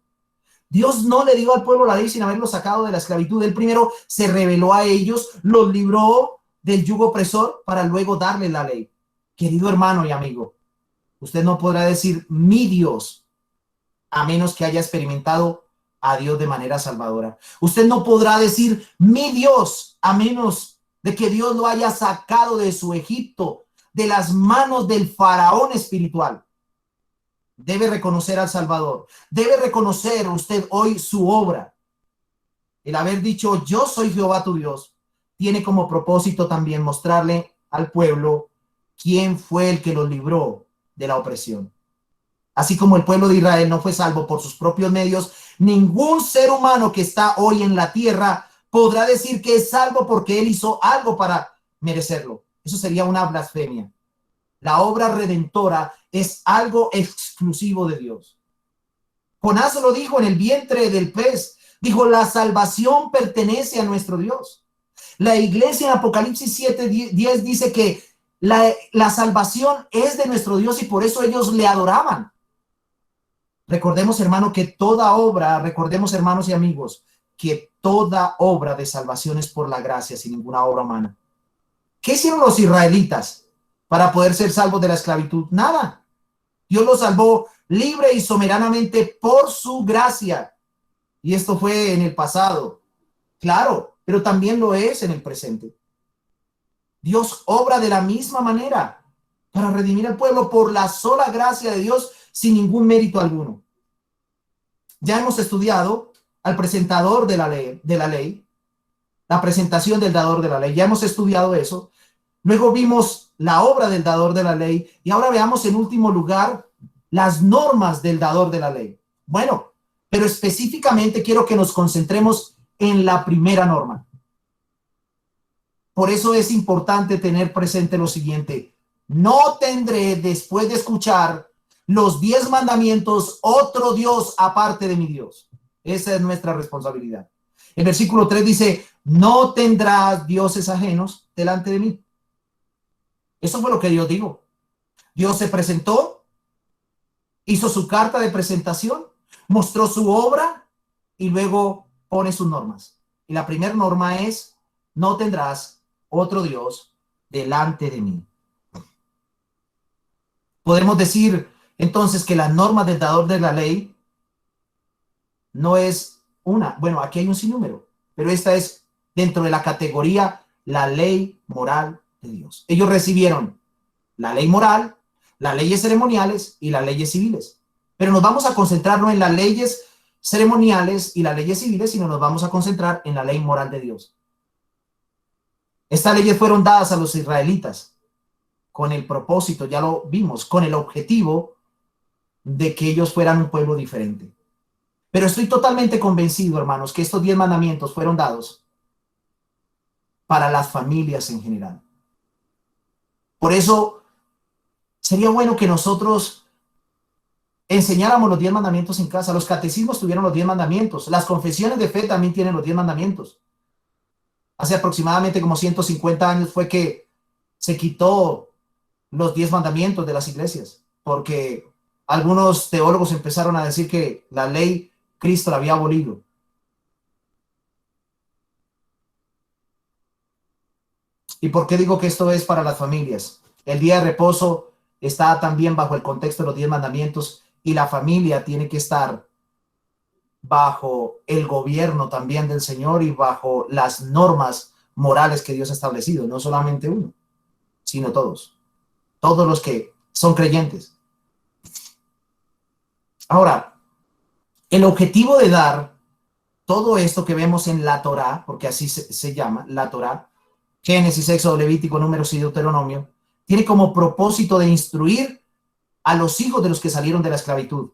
Dios no le dio al pueblo la ley sin haberlo sacado de la esclavitud. Él primero se reveló a ellos, los libró del yugo opresor para luego darle la ley. Querido hermano y amigo, usted no podrá decir mi Dios a menos que haya experimentado a Dios de manera salvadora. Usted no podrá decir mi Dios a menos de que Dios lo haya sacado de su Egipto, de las manos del faraón espiritual. Debe reconocer al Salvador. Debe reconocer usted hoy su obra. El haber dicho yo soy Jehová tu Dios tiene como propósito también mostrarle al pueblo quién fue el que los libró de la opresión. Así como el pueblo de Israel no fue salvo por sus propios medios, ningún ser humano que está hoy en la tierra podrá decir que es salvo porque él hizo algo para merecerlo. Eso sería una blasfemia. La obra redentora es algo exclusivo de Dios. Jonás lo dijo en el vientre del pez. Dijo, la salvación pertenece a nuestro Dios. La iglesia en Apocalipsis 7:10 dice que la salvación es de nuestro Dios y por eso ellos le adoraban. Recordemos, hermano, que toda obra, recordemos, hermanos y amigos, que toda obra de salvación es por la gracia, sin ninguna obra humana. ¿Qué hicieron los israelitas para poder ser salvos de la esclavitud? Nada. Dios los salvó libre y soberanamente por su gracia. Y esto fue en el pasado, claro, pero también lo es en el presente. Dios obra de la misma manera para redimir al pueblo por la sola gracia de Dios sin ningún mérito alguno. Ya hemos estudiado al presentador de la ley, la presentación del dador de la ley. Ya hemos estudiado eso. Luego vimos la obra del dador de la ley y ahora veamos en último lugar las normas del dador de la ley. Bueno, pero específicamente quiero que nos concentremos en la primera norma. Por eso es importante tener presente lo siguiente. No tendré, después de escuchar los 10 mandamientos, otro Dios aparte de mi Dios. Esa es nuestra responsabilidad. El versículo 3 dice, no tendrás dioses ajenos delante de mí. Eso fue lo que Dios dijo. Dios se presentó, hizo su carta de presentación, mostró su obra y luego pone sus normas. Y la primera norma es, no tendrás otro Dios delante de mí. Podemos decir entonces que la norma del dador de la ley no es una, bueno, aquí hay un sinnúmero, pero esta es dentro de la categoría la ley moral de Dios. Ellos recibieron la ley moral, las leyes ceremoniales y las leyes civiles. Pero nos vamos a concentrar no en las leyes ceremoniales y las leyes civiles, sino nos vamos a concentrar en la ley moral de Dios. Estas leyes fueron dadas a los israelitas con el propósito, ya lo vimos, con el objetivo de que ellos fueran un pueblo diferente. Pero estoy totalmente convencido, hermanos, que estos 10 mandamientos fueron dados para las familias en general. Por eso sería bueno que nosotros enseñáramos los 10 mandamientos en casa. Los catecismos tuvieron los 10 mandamientos. Las confesiones de fe también tienen los 10 mandamientos. Hace aproximadamente como 150 años fue que se quitó los 10 mandamientos de las iglesias, porque algunos teólogos empezaron a decir que la ley Cristo la había abolido. ¿Y por qué digo que esto es para las familias? El día de reposo está también bajo el contexto de los 10 mandamientos y la familia tiene que estar bajo el gobierno también del Señor y bajo las normas morales que Dios ha establecido, no solamente uno, sino todos los que son creyentes. Ahora, el objetivo de dar todo esto que vemos en la Torá, porque así se llama, la Torá, Génesis, Éxodo, Levítico, Números y Deuteronomio, tiene como propósito de instruir a los hijos de los que salieron de la esclavitud,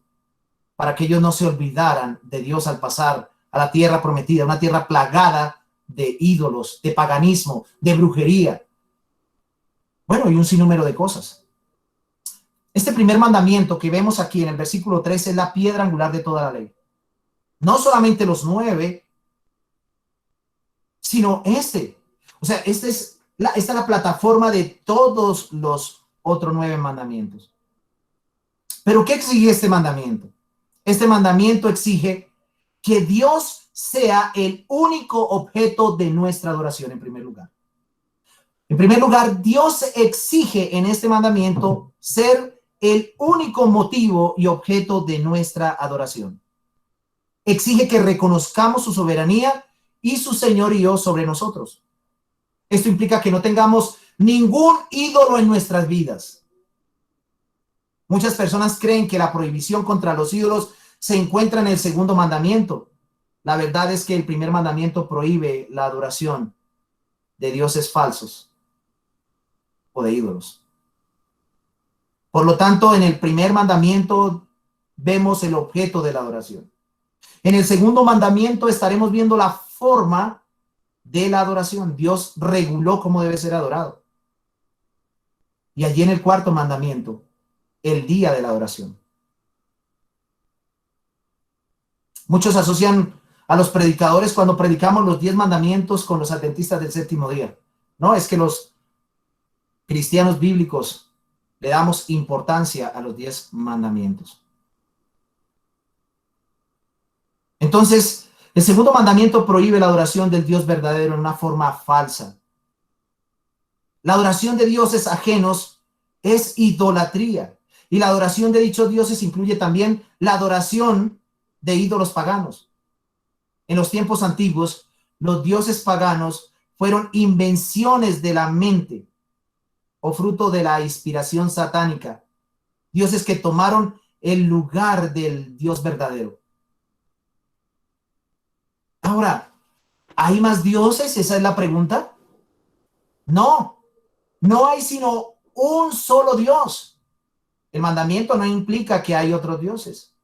para que ellos no se olvidaran de Dios al pasar a la tierra prometida, una tierra plagada de ídolos, de paganismo, de brujería. Bueno, y un sinnúmero de cosas. Este primer mandamiento que vemos aquí en el versículo 13 es la piedra angular de toda la ley. No solamente los 9, sino este. O sea, esta es la plataforma de todos los otros 9 mandamientos. ¿Pero qué exige este mandamiento? Este mandamiento exige que Dios sea el único objeto de nuestra adoración en primer lugar. En primer lugar, Dios exige en este mandamiento ser el único motivo y objeto de nuestra adoración. Exige que reconozcamos su soberanía y su señorío sobre nosotros. Esto implica que no tengamos ningún ídolo en nuestras vidas. Muchas personas creen que la prohibición contra los ídolos se encuentra en el segundo mandamiento. La verdad es que el primer mandamiento prohíbe la adoración de dioses falsos o de ídolos. Por lo tanto, en el primer mandamiento vemos el objeto de la adoración. En el segundo mandamiento estaremos viendo la forma de la adoración. Dios reguló cómo debe ser adorado. Y allí en el cuarto mandamiento, el día de la adoración. Muchos asocian a los predicadores cuando predicamos los 10 mandamientos con los adventistas del séptimo día. No, es que los cristianos bíblicos le damos importancia a los 10 mandamientos. Entonces, el segundo mandamiento prohíbe la adoración del Dios verdadero en una forma falsa. La adoración de dioses ajenos es idolatría. Y la adoración de dichos dioses incluye también la adoración de ídolos paganos. En los tiempos antiguos, los dioses paganos fueron invenciones de la mente o fruto de la inspiración satánica. Dioses que tomaron el lugar del Dios verdadero. Ahora, ¿hay más dioses? Esa es la pregunta. No, no hay sino un solo Dios. El mandamiento no implica que hay otros dioses.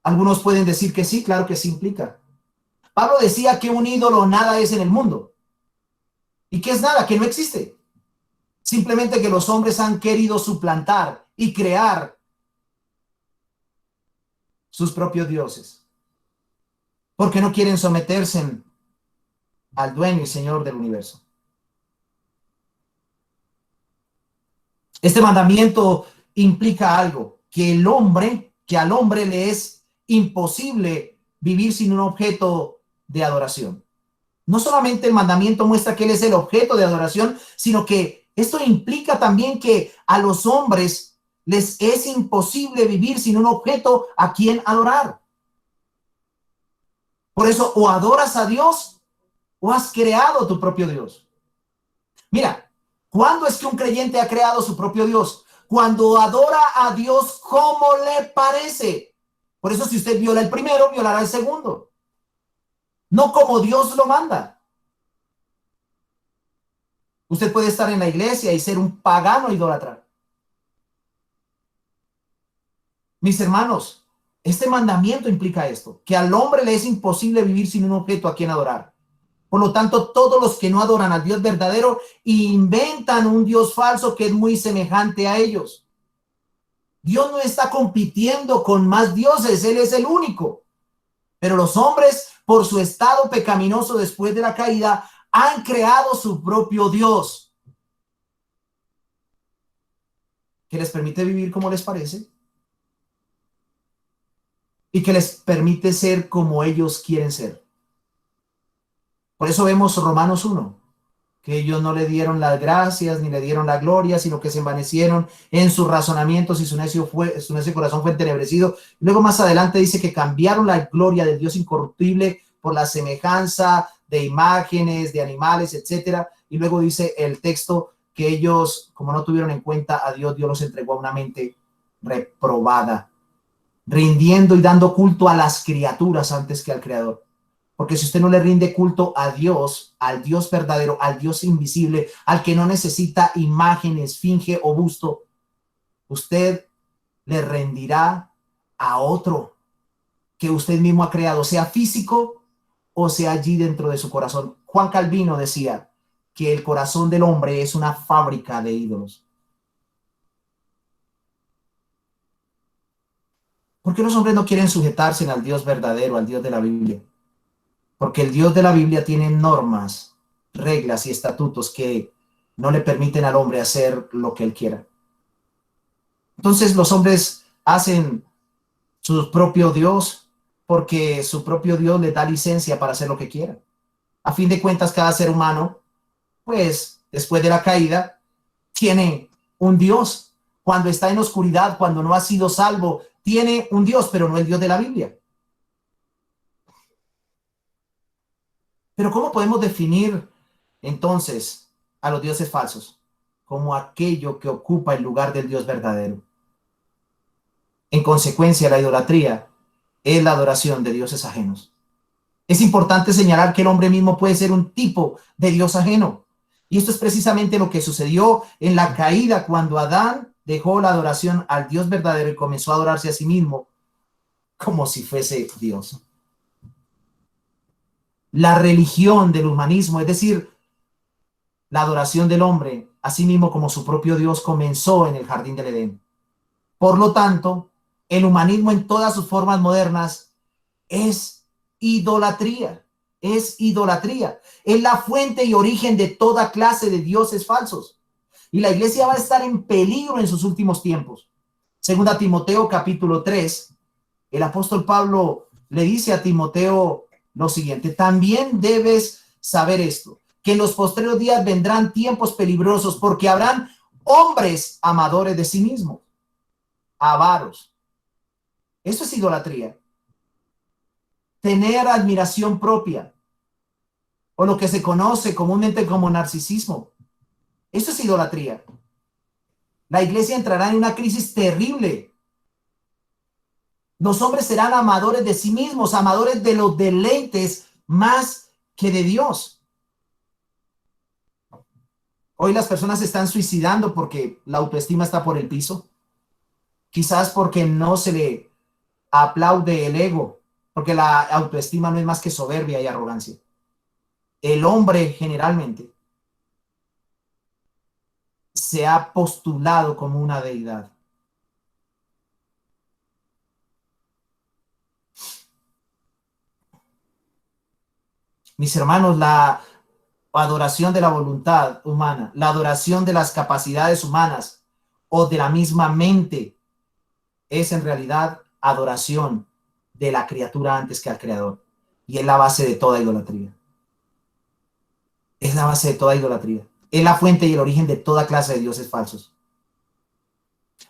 Algunos pueden decir que sí, claro que sí implica. Pablo decía que un ídolo nada es en el mundo. ¿Y qué es nada? Que no existe. Simplemente que los hombres han querido suplantar y crear sus propios dioses. Porque no quieren someterse al dueño y señor del universo. Este mandamiento implica algo, que al hombre le es imposible vivir sin un objeto de adoración. No solamente el mandamiento muestra que él es el objeto de adoración, sino que esto implica también que a los hombres les es imposible vivir sin un objeto a quien adorar. Por eso, o adoras a Dios o has creado tu propio Dios. Mira, ¿cuándo es que un creyente ha creado su propio Dios? Cuando adora a Dios como le parece. Por eso, si usted viola el primero, violará el segundo. No como Dios lo manda. Usted puede estar en la iglesia y ser un pagano idólatra. Mis hermanos, este mandamiento implica esto, que al hombre le es imposible vivir sin un objeto a quien adorar. Por lo tanto, todos los que no adoran al Dios verdadero inventan un Dios falso que es muy semejante a ellos. Dios no está compitiendo con más dioses, Él es el único. Pero los hombres, por su estado pecaminoso después de la caída, han creado su propio Dios, que les permite vivir como les parece y que les permite ser como ellos quieren ser. Por eso vemos Romanos 1, que ellos no le dieron las gracias ni le dieron la gloria, sino que se envanecieron en sus razonamientos y su necio corazón fue entenebrecido. Luego más adelante dice que cambiaron la gloria del Dios incorruptible por la semejanza de imágenes, de animales, etcétera. Y luego dice el texto que ellos, como no tuvieron en cuenta a Dios, Dios los entregó a una mente reprobada, rindiendo y dando culto a las criaturas antes que al Creador. Porque si usted no le rinde culto a Dios, al Dios verdadero, al Dios invisible, al que no necesita imagen, esfinge o busto, usted le rendirá a otro que usted mismo ha creado, sea físico o sea allí dentro de su corazón. Juan Calvino decía que el corazón del hombre es una fábrica de ídolos. ¿Por qué los hombres no quieren sujetarse al Dios verdadero, al Dios de la Biblia? Porque el Dios de la Biblia tiene normas, reglas y estatutos que no le permiten al hombre hacer lo que él quiera. Entonces los hombres hacen su propio Dios porque su propio Dios les da licencia para hacer lo que quiera. A fin de cuentas, cada ser humano, pues después de la caída, tiene un Dios. Cuando está en oscuridad, cuando no ha sido salvo, tiene un Dios, pero no el Dios de la Biblia. Pero ¿cómo podemos definir entonces a los dioses falsos? Como aquello que ocupa el lugar del Dios verdadero. En consecuencia, la idolatría es la adoración de dioses ajenos. Es importante señalar que el hombre mismo puede ser un tipo de Dios ajeno. Y esto es precisamente lo que sucedió en la caída cuando Adán dejó la adoración al Dios verdadero y comenzó a adorarse a sí mismo como si fuese Dios. La religión del humanismo, es decir, la adoración del hombre a sí mismo como su propio Dios, comenzó en el jardín del Edén. Por lo tanto, el humanismo en todas sus formas modernas es idolatría. Es idolatría. Es la fuente y origen de toda clase de dioses falsos. Y la iglesia va a estar en peligro en sus últimos tiempos. Segunda Timoteo capítulo 3, el apóstol Pablo le dice a Timoteo lo siguiente: también debes saber esto, que en los postreros días vendrán tiempos peligrosos, porque habrán hombres amadores de sí mismos, avaros. Eso es idolatría. Tener admiración propia, o lo que se conoce comúnmente como narcisismo. Eso es idolatría. La iglesia entrará en una crisis terrible. Los hombres serán amadores de sí mismos, amadores de los deleites más que de Dios. Hoy las personas se están suicidando porque la autoestima está por el piso. Quizás porque no se le aplaude el ego, porque la autoestima no es más que soberbia y arrogancia. El hombre generalmente se ha postulado como una deidad. Mis hermanos, la adoración de la voluntad humana, la adoración de las capacidades humanas o de la misma mente es en realidad adoración de la criatura antes que al creador. Y es la base de toda idolatría. Es la base de toda idolatría. Es la fuente y el origen de toda clase de dioses falsos.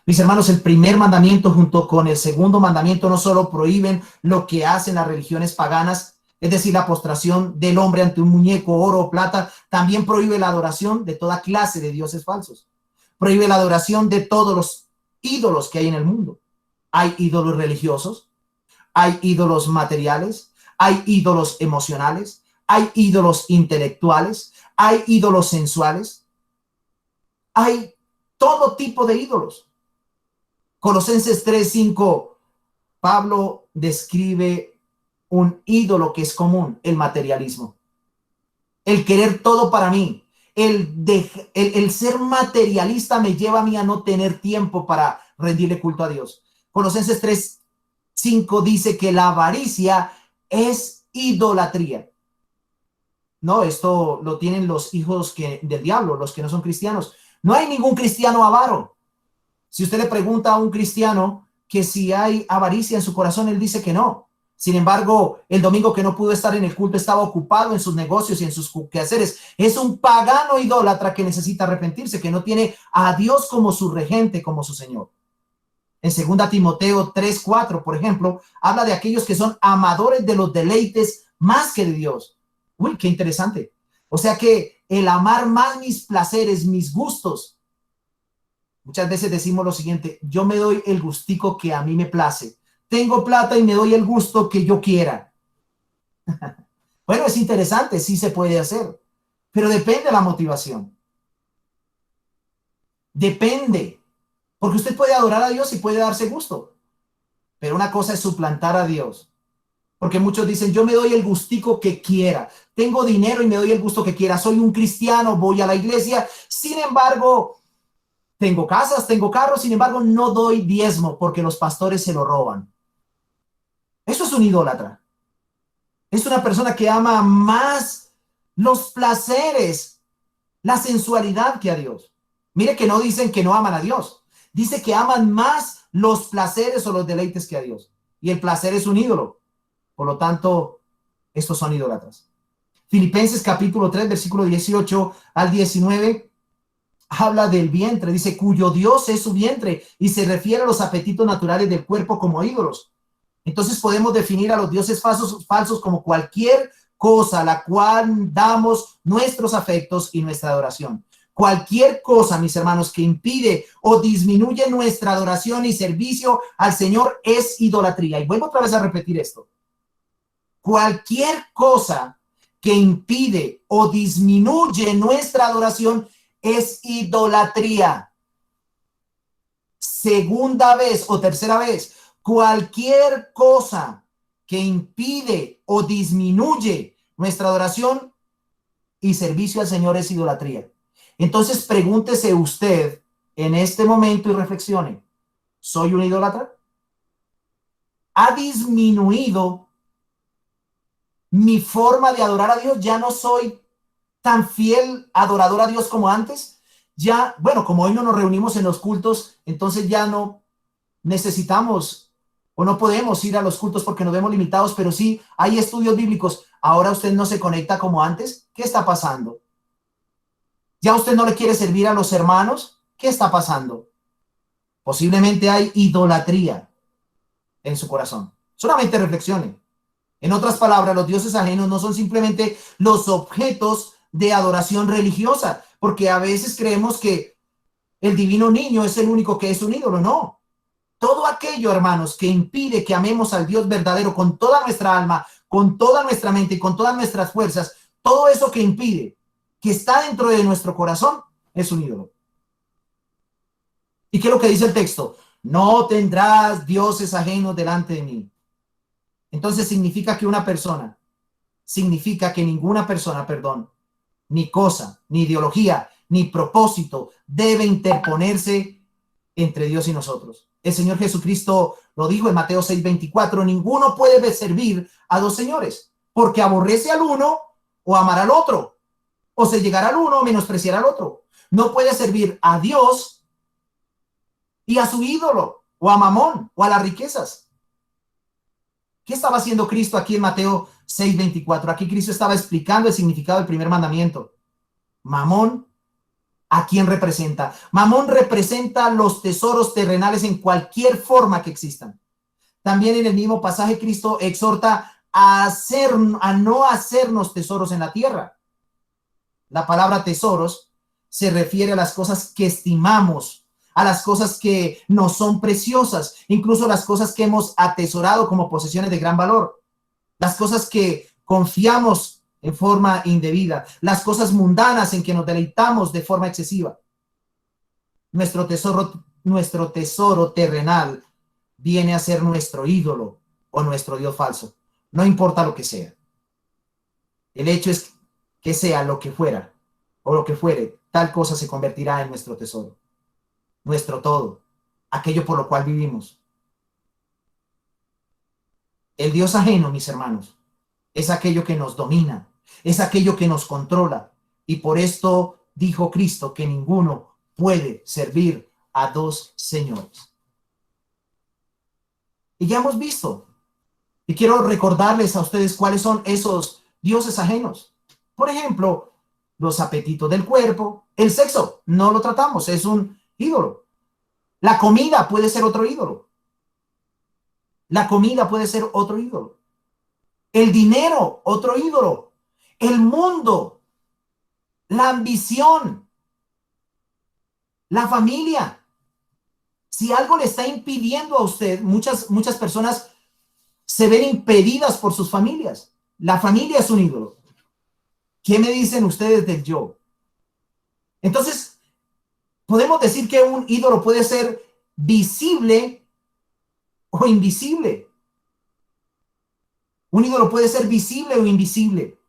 Mis hermanos, el primer mandamiento junto con el segundo mandamiento no solo prohíben lo que hacen las religiones paganas, es decir, la postración del hombre ante un muñeco, oro o plata, también prohíbe la adoración de toda clase de dioses falsos. Prohíbe la adoración de todos los ídolos que hay en el mundo. Hay ídolos religiosos, hay ídolos materiales, hay ídolos emocionales, hay ídolos intelectuales, hay ídolos sensuales, hay todo tipo de ídolos. Colosenses 3:5, Pablo describe un ídolo que es común: el materialismo. El querer todo para mí. El ser materialista me lleva a mí a no tener tiempo para rendirle culto a Dios. Colosenses 3:5 dice que la avaricia es idolatría. No, esto lo tienen los hijos del diablo, los que no son cristianos. No hay ningún cristiano avaro. Si usted le pregunta a un cristiano que si hay avaricia en su corazón, él dice que no. Sin embargo, el domingo que no pudo estar en el culto estaba ocupado en sus negocios y en sus quehaceres. Es un pagano idólatra que necesita arrepentirse, que no tiene a Dios como su regente, como su Señor. En 2 Timoteo 3:4, por ejemplo, habla de aquellos que son amadores de los deleites más que de Dios. Uy, qué interesante. O sea que el amar más mis placeres, mis gustos. Muchas veces decimos lo siguiente: yo me doy el gustico que a mí me place. Tengo plata y me doy el gusto que yo quiera. Bueno, es interesante, sí se puede hacer, pero depende de la motivación. Depende, porque usted puede adorar a Dios y puede darse gusto, pero una cosa es suplantar a Dios, porque muchos dicen: yo me doy el gustico que quiera, tengo dinero y me doy el gusto que quiera, soy un cristiano, voy a la iglesia, sin embargo, tengo casas, tengo carros, sin embargo, no doy diezmo porque los pastores se lo roban. Eso es un idólatra. Es una persona que ama más los placeres, la sensualidad que a Dios. Mire que no dicen que no aman a Dios. Dice que aman más los placeres o los deleites que a Dios. Y el placer es un ídolo. Por lo tanto, estos son idólatras. Filipenses capítulo 3, versículo 18 al 19, habla del vientre. Dice: cuyo Dios es su vientre, y se refiere a los apetitos naturales del cuerpo como ídolos. Entonces podemos definir a los dioses falsos como cualquier cosa a la cual damos nuestros afectos y nuestra adoración. Cualquier cosa, mis hermanos, que impide o disminuye nuestra adoración y servicio al Señor es idolatría. Y vuelvo otra vez a repetir esto. Cualquier cosa que impide o disminuye nuestra adoración es idolatría. Segunda vez o tercera vez. Cualquier cosa que impide o disminuye nuestra adoración y servicio al Señor es idolatría. Entonces pregúntese usted en este momento y reflexione: ¿soy un idólatra? ¿Ha disminuido mi forma de adorar a Dios? ¿Ya no soy tan fiel adorador a Dios como antes? Ya, bueno, como hoy no nos reunimos en los cultos, entonces ya no necesitamos o no podemos ir a los cultos porque nos vemos limitados, pero sí hay estudios bíblicos. Ahora usted no se conecta como antes. ¿Qué está pasando? ¿Ya usted no le quiere servir a los hermanos? ¿Qué está pasando? Posiblemente hay idolatría en su corazón. Solamente reflexione. En otras palabras, los dioses ajenos no son simplemente los objetos de adoración religiosa, porque a veces creemos que el divino niño es el único que es un ídolo. No. Todo aquello, hermanos, que impide que amemos al Dios verdadero con toda nuestra alma, con toda nuestra mente y con todas nuestras fuerzas, todo eso que impide, que está dentro de nuestro corazón, es un ídolo. ¿Y qué es lo que dice el texto? No tendrás dioses ajenos delante de mí. Entonces significa que ninguna persona, ni cosa, ni ideología, ni propósito debe interponerse entre Dios y nosotros. El Señor Jesucristo lo dijo en Mateo 6:24: ninguno puede servir a dos señores, porque aborrece al uno o amará al otro, o se llegará al uno o menospreciará al otro. No puede servir a Dios y a su ídolo, o a Mamón, o a las riquezas. ¿Qué estaba haciendo Cristo aquí en Mateo 6:24? Aquí Cristo estaba explicando el significado del primer mandamiento. Mamón, ¿a quién representa? Mamón representa los tesoros terrenales en cualquier forma que existan. También en el mismo pasaje Cristo exhorta a no hacernos tesoros en la tierra. La palabra tesoros se refiere a las cosas que estimamos, a las cosas que nos son preciosas, incluso las cosas que hemos atesorado como posesiones de gran valor, las cosas que confiamos en forma indebida, las cosas mundanas en que nos deleitamos de forma excesiva. Nuestro tesoro terrenal viene a ser nuestro ídolo o nuestro Dios falso. No importa lo que sea. El hecho es que sea lo que fuera o lo que fuere, tal cosa se convertirá en nuestro tesoro, nuestro todo, aquello por lo cual vivimos. El Dios ajeno, mis hermanos, es aquello que nos domina, es aquello que nos controla. Y por esto dijo Cristo que ninguno puede servir a dos señores. Y ya hemos visto Y quiero recordarles a ustedes cuáles son esos dioses ajenos. Por ejemplo, los apetitos del cuerpo, el sexo, no lo tratamos, es un ídolo. La comida puede ser otro ídolo. La comida puede ser otro ídolo. El dinero, otro ídolo. El mundo, la ambición, la familia. Si algo le está impidiendo a usted, muchas personas se ven impedidas por sus familias. La familia es un ídolo. ¿Qué me dicen ustedes del yo? Entonces, podemos decir que un ídolo puede ser visible o invisible. Un ídolo puede ser visible o invisible.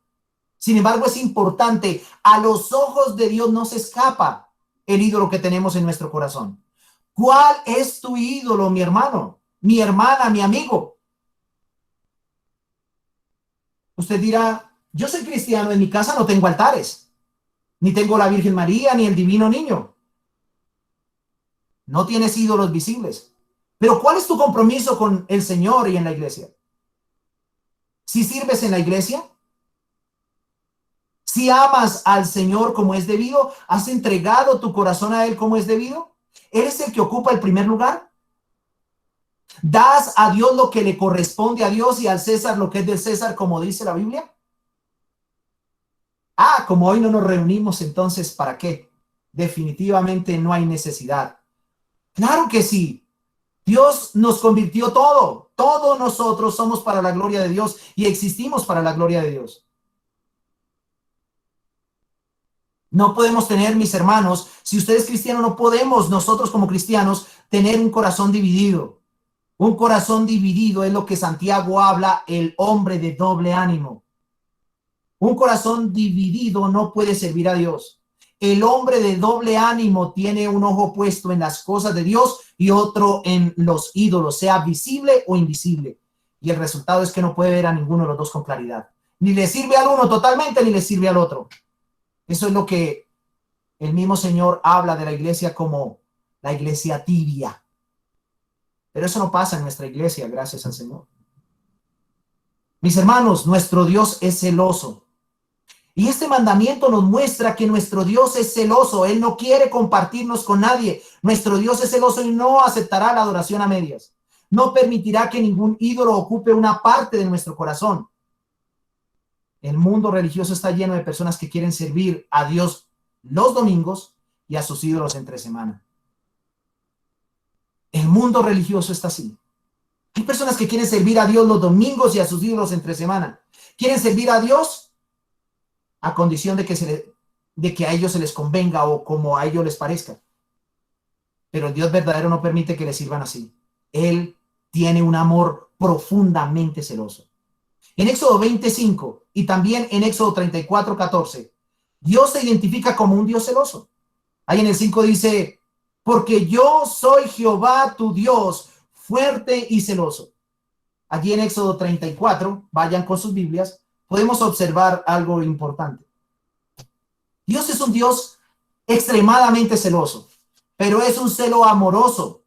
Sin embargo, es importante, a los ojos de Dios no se escapa el ídolo que tenemos en nuestro corazón. ¿Cuál es tu ídolo, mi hermano, mi hermana, mi amigo? Usted dirá, yo soy cristiano, en mi casa no tengo altares, ni tengo la Virgen María, ni el Divino Niño. No tienes ídolos visibles. Pero ¿cuál es tu compromiso con el Señor y en la iglesia? ¿Si sirves en la iglesia? ¿Si amas al Señor como es debido? ¿Has entregado tu corazón a Él como es debido? ¿Eres el que ocupa el primer lugar? ¿Das a Dios lo que le corresponde a Dios y al César lo que es del César, como dice la Biblia? Ah, como hoy no nos reunimos, entonces, ¿para qué? Definitivamente no hay necesidad. Claro que sí. Dios nos convirtió todo. Todos nosotros somos para la gloria de Dios y existimos para la gloria de Dios. No podemos tener, mis hermanos, si usted es cristiano, no podemos nosotros como cristianos tener un corazón dividido. Un corazón dividido es lo que Santiago habla, el hombre de doble ánimo. Un corazón dividido no puede servir a Dios. El hombre de doble ánimo tiene un ojo puesto en las cosas de Dios y otro en los ídolos, sea visible o invisible. Y el resultado es que no puede ver a ninguno de los dos con claridad. Ni le sirve al uno totalmente, ni le sirve al otro. Eso es lo que el mismo Señor habla de la iglesia como la iglesia tibia. Pero eso no pasa en nuestra iglesia, gracias al Señor. Mis hermanos, nuestro Dios es celoso. Y este mandamiento nos muestra que nuestro Dios es celoso. Él no quiere compartirnos con nadie. Nuestro Dios es celoso y no aceptará la adoración a medias. No permitirá que ningún ídolo ocupe una parte de nuestro corazón. El mundo religioso está lleno de personas que quieren servir a Dios los domingos y a sus ídolos entre semana. El mundo religioso está así. Hay personas que quieren servir a Dios los domingos y a sus ídolos entre semana. Quieren servir a Dios a condición de que a ellos se les convenga o como a ellos les parezca. Pero el Dios verdadero no permite que les sirvan así. Él tiene un amor profundamente celoso. En Éxodo 25 y también en Éxodo 34:14, Dios se identifica como un Dios celoso. Ahí en el 5 dice, porque yo soy Jehová tu Dios, fuerte y celoso. Allí en Éxodo 34, vayan con sus Biblias, podemos observar algo importante. Dios es un Dios extremadamente celoso, pero es un celo amoroso,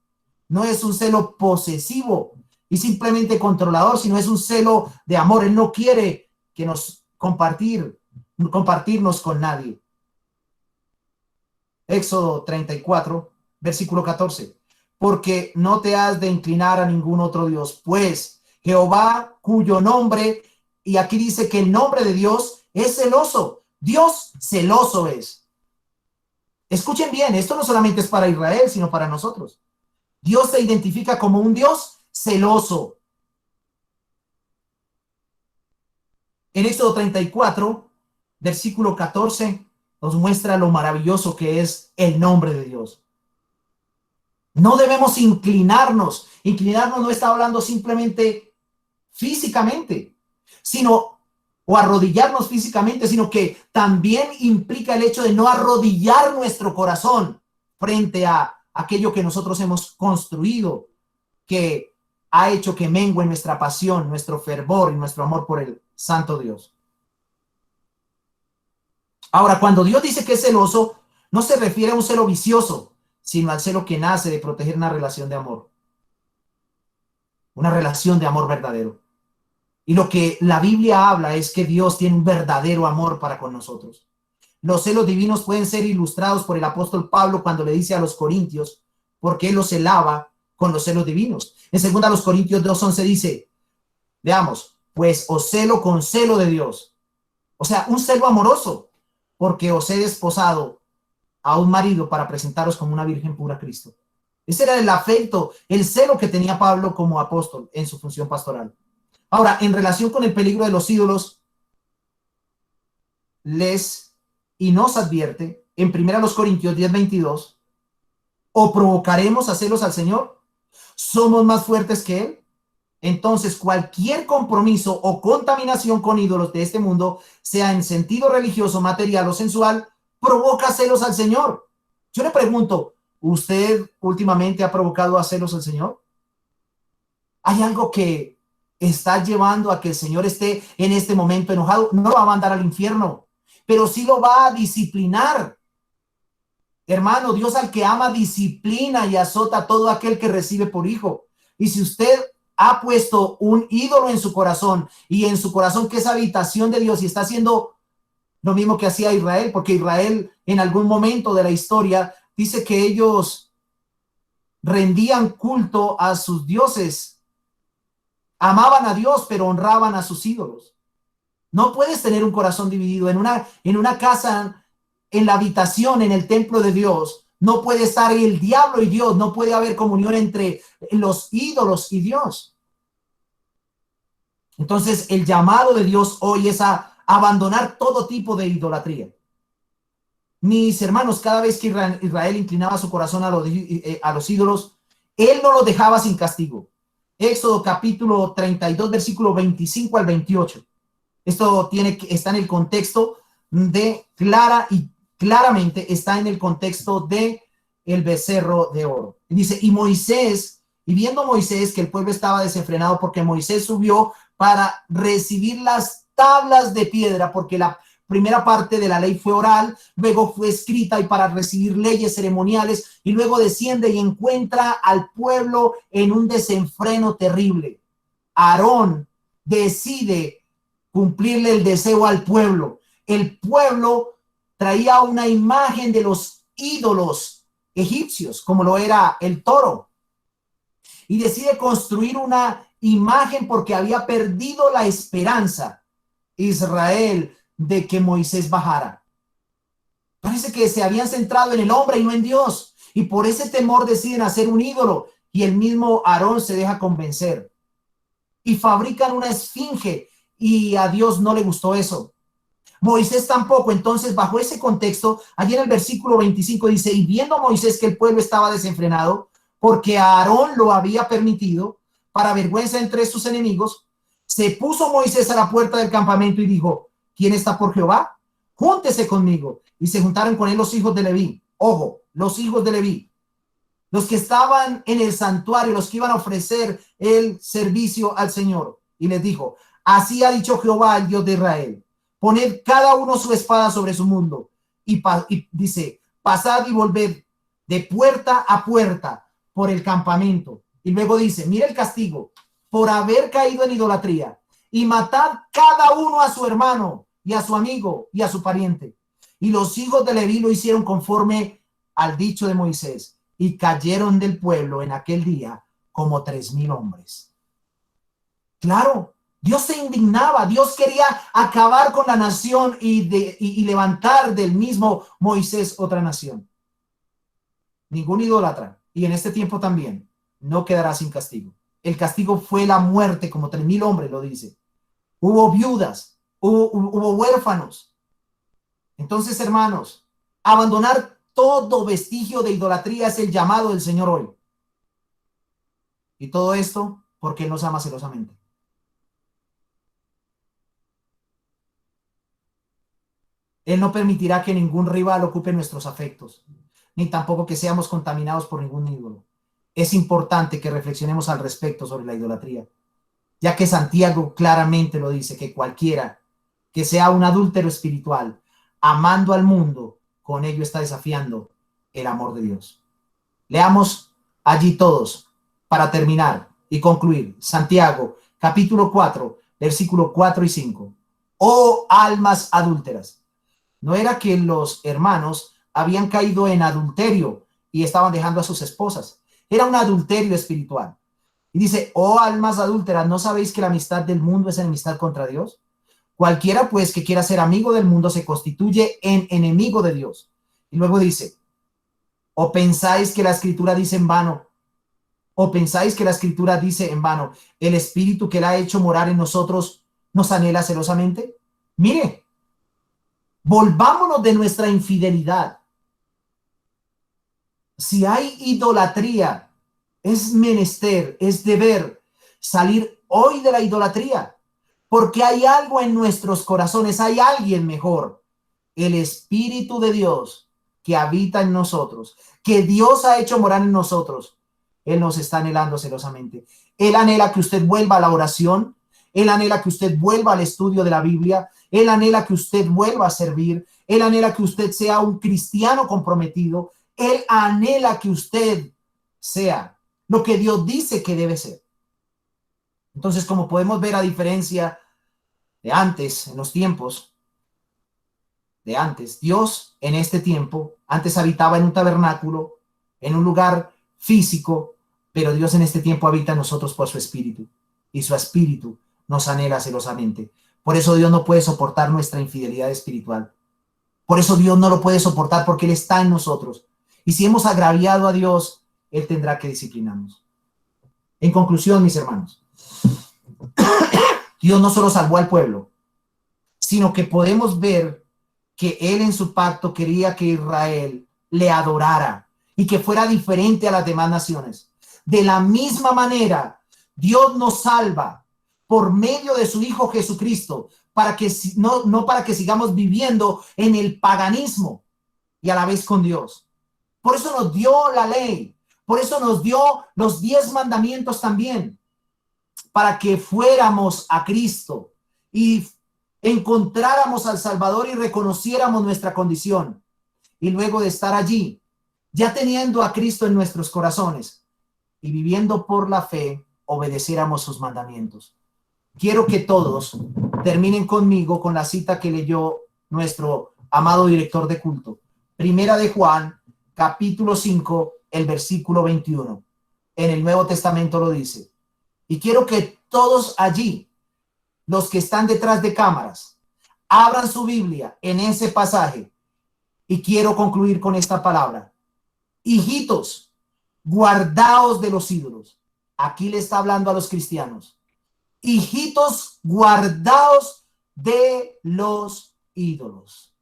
no es un celo posesivo y simplemente controlador, sino es un celo de amor. Él no quiere que nos compartirnos con nadie. Éxodo 34, versículo 14. Porque no te has de inclinar a ningún otro Dios, pues Jehová, cuyo nombre, y aquí dice que el nombre de Dios es celoso. Dios celoso es. Escuchen bien, esto no solamente es para Israel, sino para nosotros. Dios se identifica como un Dios celoso. En Éxodo 34, versículo 14, nos muestra lo maravilloso que es el nombre de Dios. No debemos inclinarnos. Inclinarnos no está hablando simplemente físicamente, sino, o arrodillarnos físicamente, sino que también implica el hecho de no arrodillar nuestro corazón frente a aquello que nosotros hemos construido, que ha hecho que mengue nuestra pasión, nuestro fervor y nuestro amor por el Santo Dios. Ahora, cuando Dios dice que es celoso, no se refiere a un celo vicioso, sino al celo que nace de proteger una relación de amor. Una relación de amor verdadero. Y lo que la Biblia habla es que Dios tiene un verdadero amor para con nosotros. Los celos divinos pueden ser ilustrados por el apóstol Pablo cuando le dice a los corintios, porque él los celaba con los celos divinos. En 2 Corintios 2:11 dice, veamos, pues os celo con celo de Dios. O sea, un celo amoroso, porque os he desposado a un marido para presentaros como una virgen pura a Cristo. Ese era el afecto, el celo que tenía Pablo como apóstol en su función pastoral. Ahora, en relación con el peligro de los ídolos, nos advierte en 1 Corintios 10:22, ¿o provocaremos a celos al Señor? ¿Somos más fuertes que Él? Entonces, cualquier compromiso o contaminación con ídolos de este mundo, sea en sentido religioso, material o sensual, provoca celos al Señor. Yo le pregunto, ¿usted últimamente ha provocado a celos al Señor? ¿Hay algo que está llevando a que el Señor esté en este momento enojado? No lo va a mandar al infierno, pero sí lo va a disciplinar. Hermano, Dios al que ama disciplina y azota a todo aquel que recibe por hijo. Y si usted ha puesto un ídolo en su corazón y en su corazón que es habitación de Dios y está haciendo lo mismo que hacía Israel, porque Israel en algún momento de la historia dice que ellos rendían culto a sus dioses, amaban a Dios, pero honraban a sus ídolos. No puedes tener un corazón dividido en una casa, en la habitación, en el templo de Dios. No puede estar el diablo y Dios. No puede haber comunión entre los ídolos y Dios. Entonces, el llamado de Dios hoy es a abandonar todo tipo de idolatría. Mis hermanos, cada vez que Israel inclinaba su corazón a los ídolos, él no los dejaba sin castigo. Éxodo capítulo 32, versículo 25 al 28. Esto está en el contexto de claramente está en el contexto de el becerro de oro. Dice, y viendo Moisés que el pueblo estaba desenfrenado porque Moisés subió para recibir las tablas de piedra, porque la primera parte de la ley fue oral, luego fue escrita y para recibir leyes ceremoniales, y luego desciende y encuentra al pueblo en un desenfreno terrible. Aarón decide cumplirle el deseo al pueblo. El pueblo traía una imagen de los ídolos egipcios, como lo era el toro, y decide construir una imagen porque había perdido la esperanza Israel de que Moisés bajara. Parece que se habían centrado en el hombre y no en Dios, y por ese temor deciden hacer un ídolo, y el mismo Aarón se deja convencer y fabrican una esfinge, y a Dios no le gustó eso. Moisés tampoco. Entonces, bajo ese contexto, allí en el versículo 25 dice, y viendo Moisés que el pueblo estaba desenfrenado, porque Aarón lo había permitido, para vergüenza entre sus enemigos, se puso Moisés a la puerta del campamento y dijo, ¿quién está por Jehová? Júntese conmigo. Y se juntaron con él los hijos de Leví. Ojo, los hijos de Leví, los que estaban en el santuario, los que iban a ofrecer el servicio al Señor. Y les dijo, así ha dicho Jehová, el Dios de Israel, poned cada uno su espada sobre su mundo. Y dice, pasad y volved de puerta a puerta por el campamento. Y luego dice, mira el castigo, por haber caído en idolatría, y matad cada uno a su hermano y a su amigo y a su pariente. Y los hijos de Leví lo hicieron conforme al dicho de Moisés, y cayeron del pueblo en aquel día como 3,000 hombres. Claro, Dios se indignaba, Dios quería acabar con la nación y levantar del mismo Moisés otra nación. Ningún idólatra, y en este tiempo también, no quedará sin castigo. El castigo fue la muerte, como 3,000 hombres lo dice. Hubo viudas, hubo huérfanos. Entonces, hermanos, abandonar todo vestigio de idolatría es el llamado del Señor hoy. Y todo esto porque Él nos ama celosamente. Él no permitirá que ningún rival ocupe nuestros afectos, ni tampoco que seamos contaminados por ningún ídolo. Es importante que reflexionemos al respecto sobre la idolatría, ya que Santiago claramente lo dice, que cualquiera que sea un adúltero espiritual, amando al mundo, con ello está desafiando el amor de Dios. Leamos allí todos, para terminar y concluir, Santiago, capítulo 4, versículo 4 y 5. Oh almas adúlteras. No era que los hermanos habían caído en adulterio y estaban dejando a sus esposas. Era un adulterio espiritual. Y dice, oh almas adúlteras, ¿no sabéis que la amistad del mundo es enemistad contra Dios? Cualquiera pues que quiera ser amigo del mundo se constituye en enemigo de Dios. Y luego dice, ¿o pensáis que la escritura dice en vano? ¿O pensáis que la escritura dice en vano, el espíritu que la ha hecho morar en nosotros nos anhela celosamente? Mire, volvámonos de nuestra infidelidad. Si hay idolatría, es menester, es deber salir hoy de la idolatría, porque hay algo en nuestros corazones, hay alguien mejor, el Espíritu de Dios que habita en nosotros, que Dios ha hecho morar en nosotros. Él nos está anhelando celosamente. Él anhela que usted vuelva a la oración. Él anhela que usted vuelva al estudio de la Biblia. Él anhela que usted vuelva a servir. Él anhela que usted sea un cristiano comprometido. Él anhela que usted sea lo que Dios dice que debe ser. Entonces, como podemos ver, a diferencia de antes, en los tiempos de antes, Dios en este tiempo, antes habitaba en un tabernáculo, en un lugar físico, pero Dios en este tiempo habita en nosotros por su espíritu, y su espíritu nos anhela celosamente. Por eso Dios no puede soportar nuestra infidelidad espiritual. Por eso Dios no lo puede soportar, porque Él está en nosotros. Y si hemos agraviado a Dios, Él tendrá que disciplinarnos. En conclusión, mis hermanos, Dios no solo salvó al pueblo, sino que podemos ver que Él en su pacto quería que Israel le adorara y que fuera diferente a las demás naciones. De la misma manera, Dios nos salva por medio de su Hijo Jesucristo, para que no para que sigamos viviendo en el paganismo y a la vez con Dios. Por eso nos dio la ley, por eso nos dio los 10 mandamientos también, para que fuéramos a Cristo y encontráramos al Salvador y reconociéramos nuestra condición. Y luego de estar allí, ya teniendo a Cristo en nuestros corazones y viviendo por la fe, obedeciéramos sus mandamientos. Quiero que todos terminen conmigo con la cita que leyó nuestro amado director de culto. Primera de Juan, capítulo 5, el versículo 21. En el Nuevo Testamento lo dice. Y quiero que todos allí, los que están detrás de cámaras, abran su Biblia en ese pasaje. Y quiero concluir con esta palabra. Hijitos, guardaos de los ídolos. Aquí le está hablando a los cristianos. Hijitos, guardaos de los ídolos.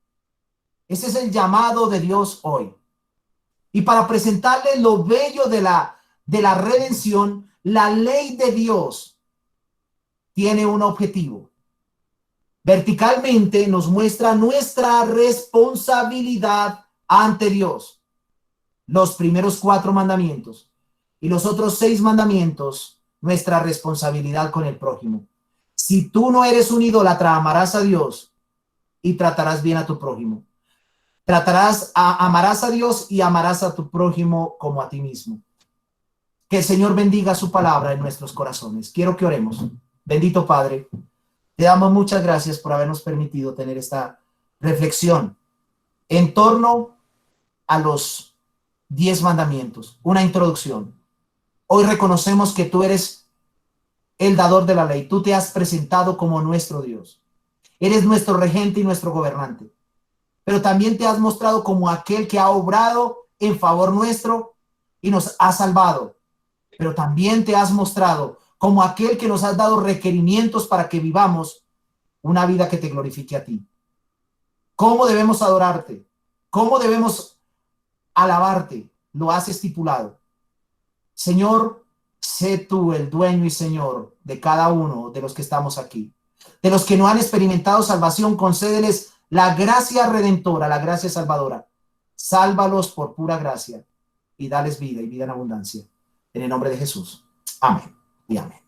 Ese es el llamado de Dios hoy. Y para presentarle lo bello de la redención, la ley de Dios tiene un objetivo. Verticalmente nos muestra nuestra responsabilidad ante Dios. Los primeros 4 mandamientos y los otros 6 mandamientos, nuestra responsabilidad con el prójimo. Si tú no eres un idólatra, amarás a Dios y tratarás bien a tu prójimo. Amarás a Dios y amarás a tu prójimo como a ti mismo. Que el Señor bendiga su palabra en nuestros corazones. Quiero que oremos. Bendito Padre, te damos muchas gracias por habernos permitido tener esta reflexión en torno a los 10 mandamientos, una introducción. Hoy reconocemos que tú eres el dador de la ley. Tú te has presentado como nuestro Dios. Eres nuestro regente y nuestro gobernante. Pero también te has mostrado como aquel que ha obrado en favor nuestro y nos ha salvado. Pero también te has mostrado como aquel que nos has dado requerimientos para que vivamos una vida que te glorifique a ti. ¿Cómo debemos adorarte? ¿Cómo debemos alabarte? Lo has estipulado. Señor, sé tú el dueño y Señor de cada uno de los que estamos aquí. De los que no han experimentado salvación, concédeles la gracia redentora, la gracia salvadora. Sálvalos por pura gracia y dales vida y vida en abundancia. En el nombre de Jesús. Amén y amén.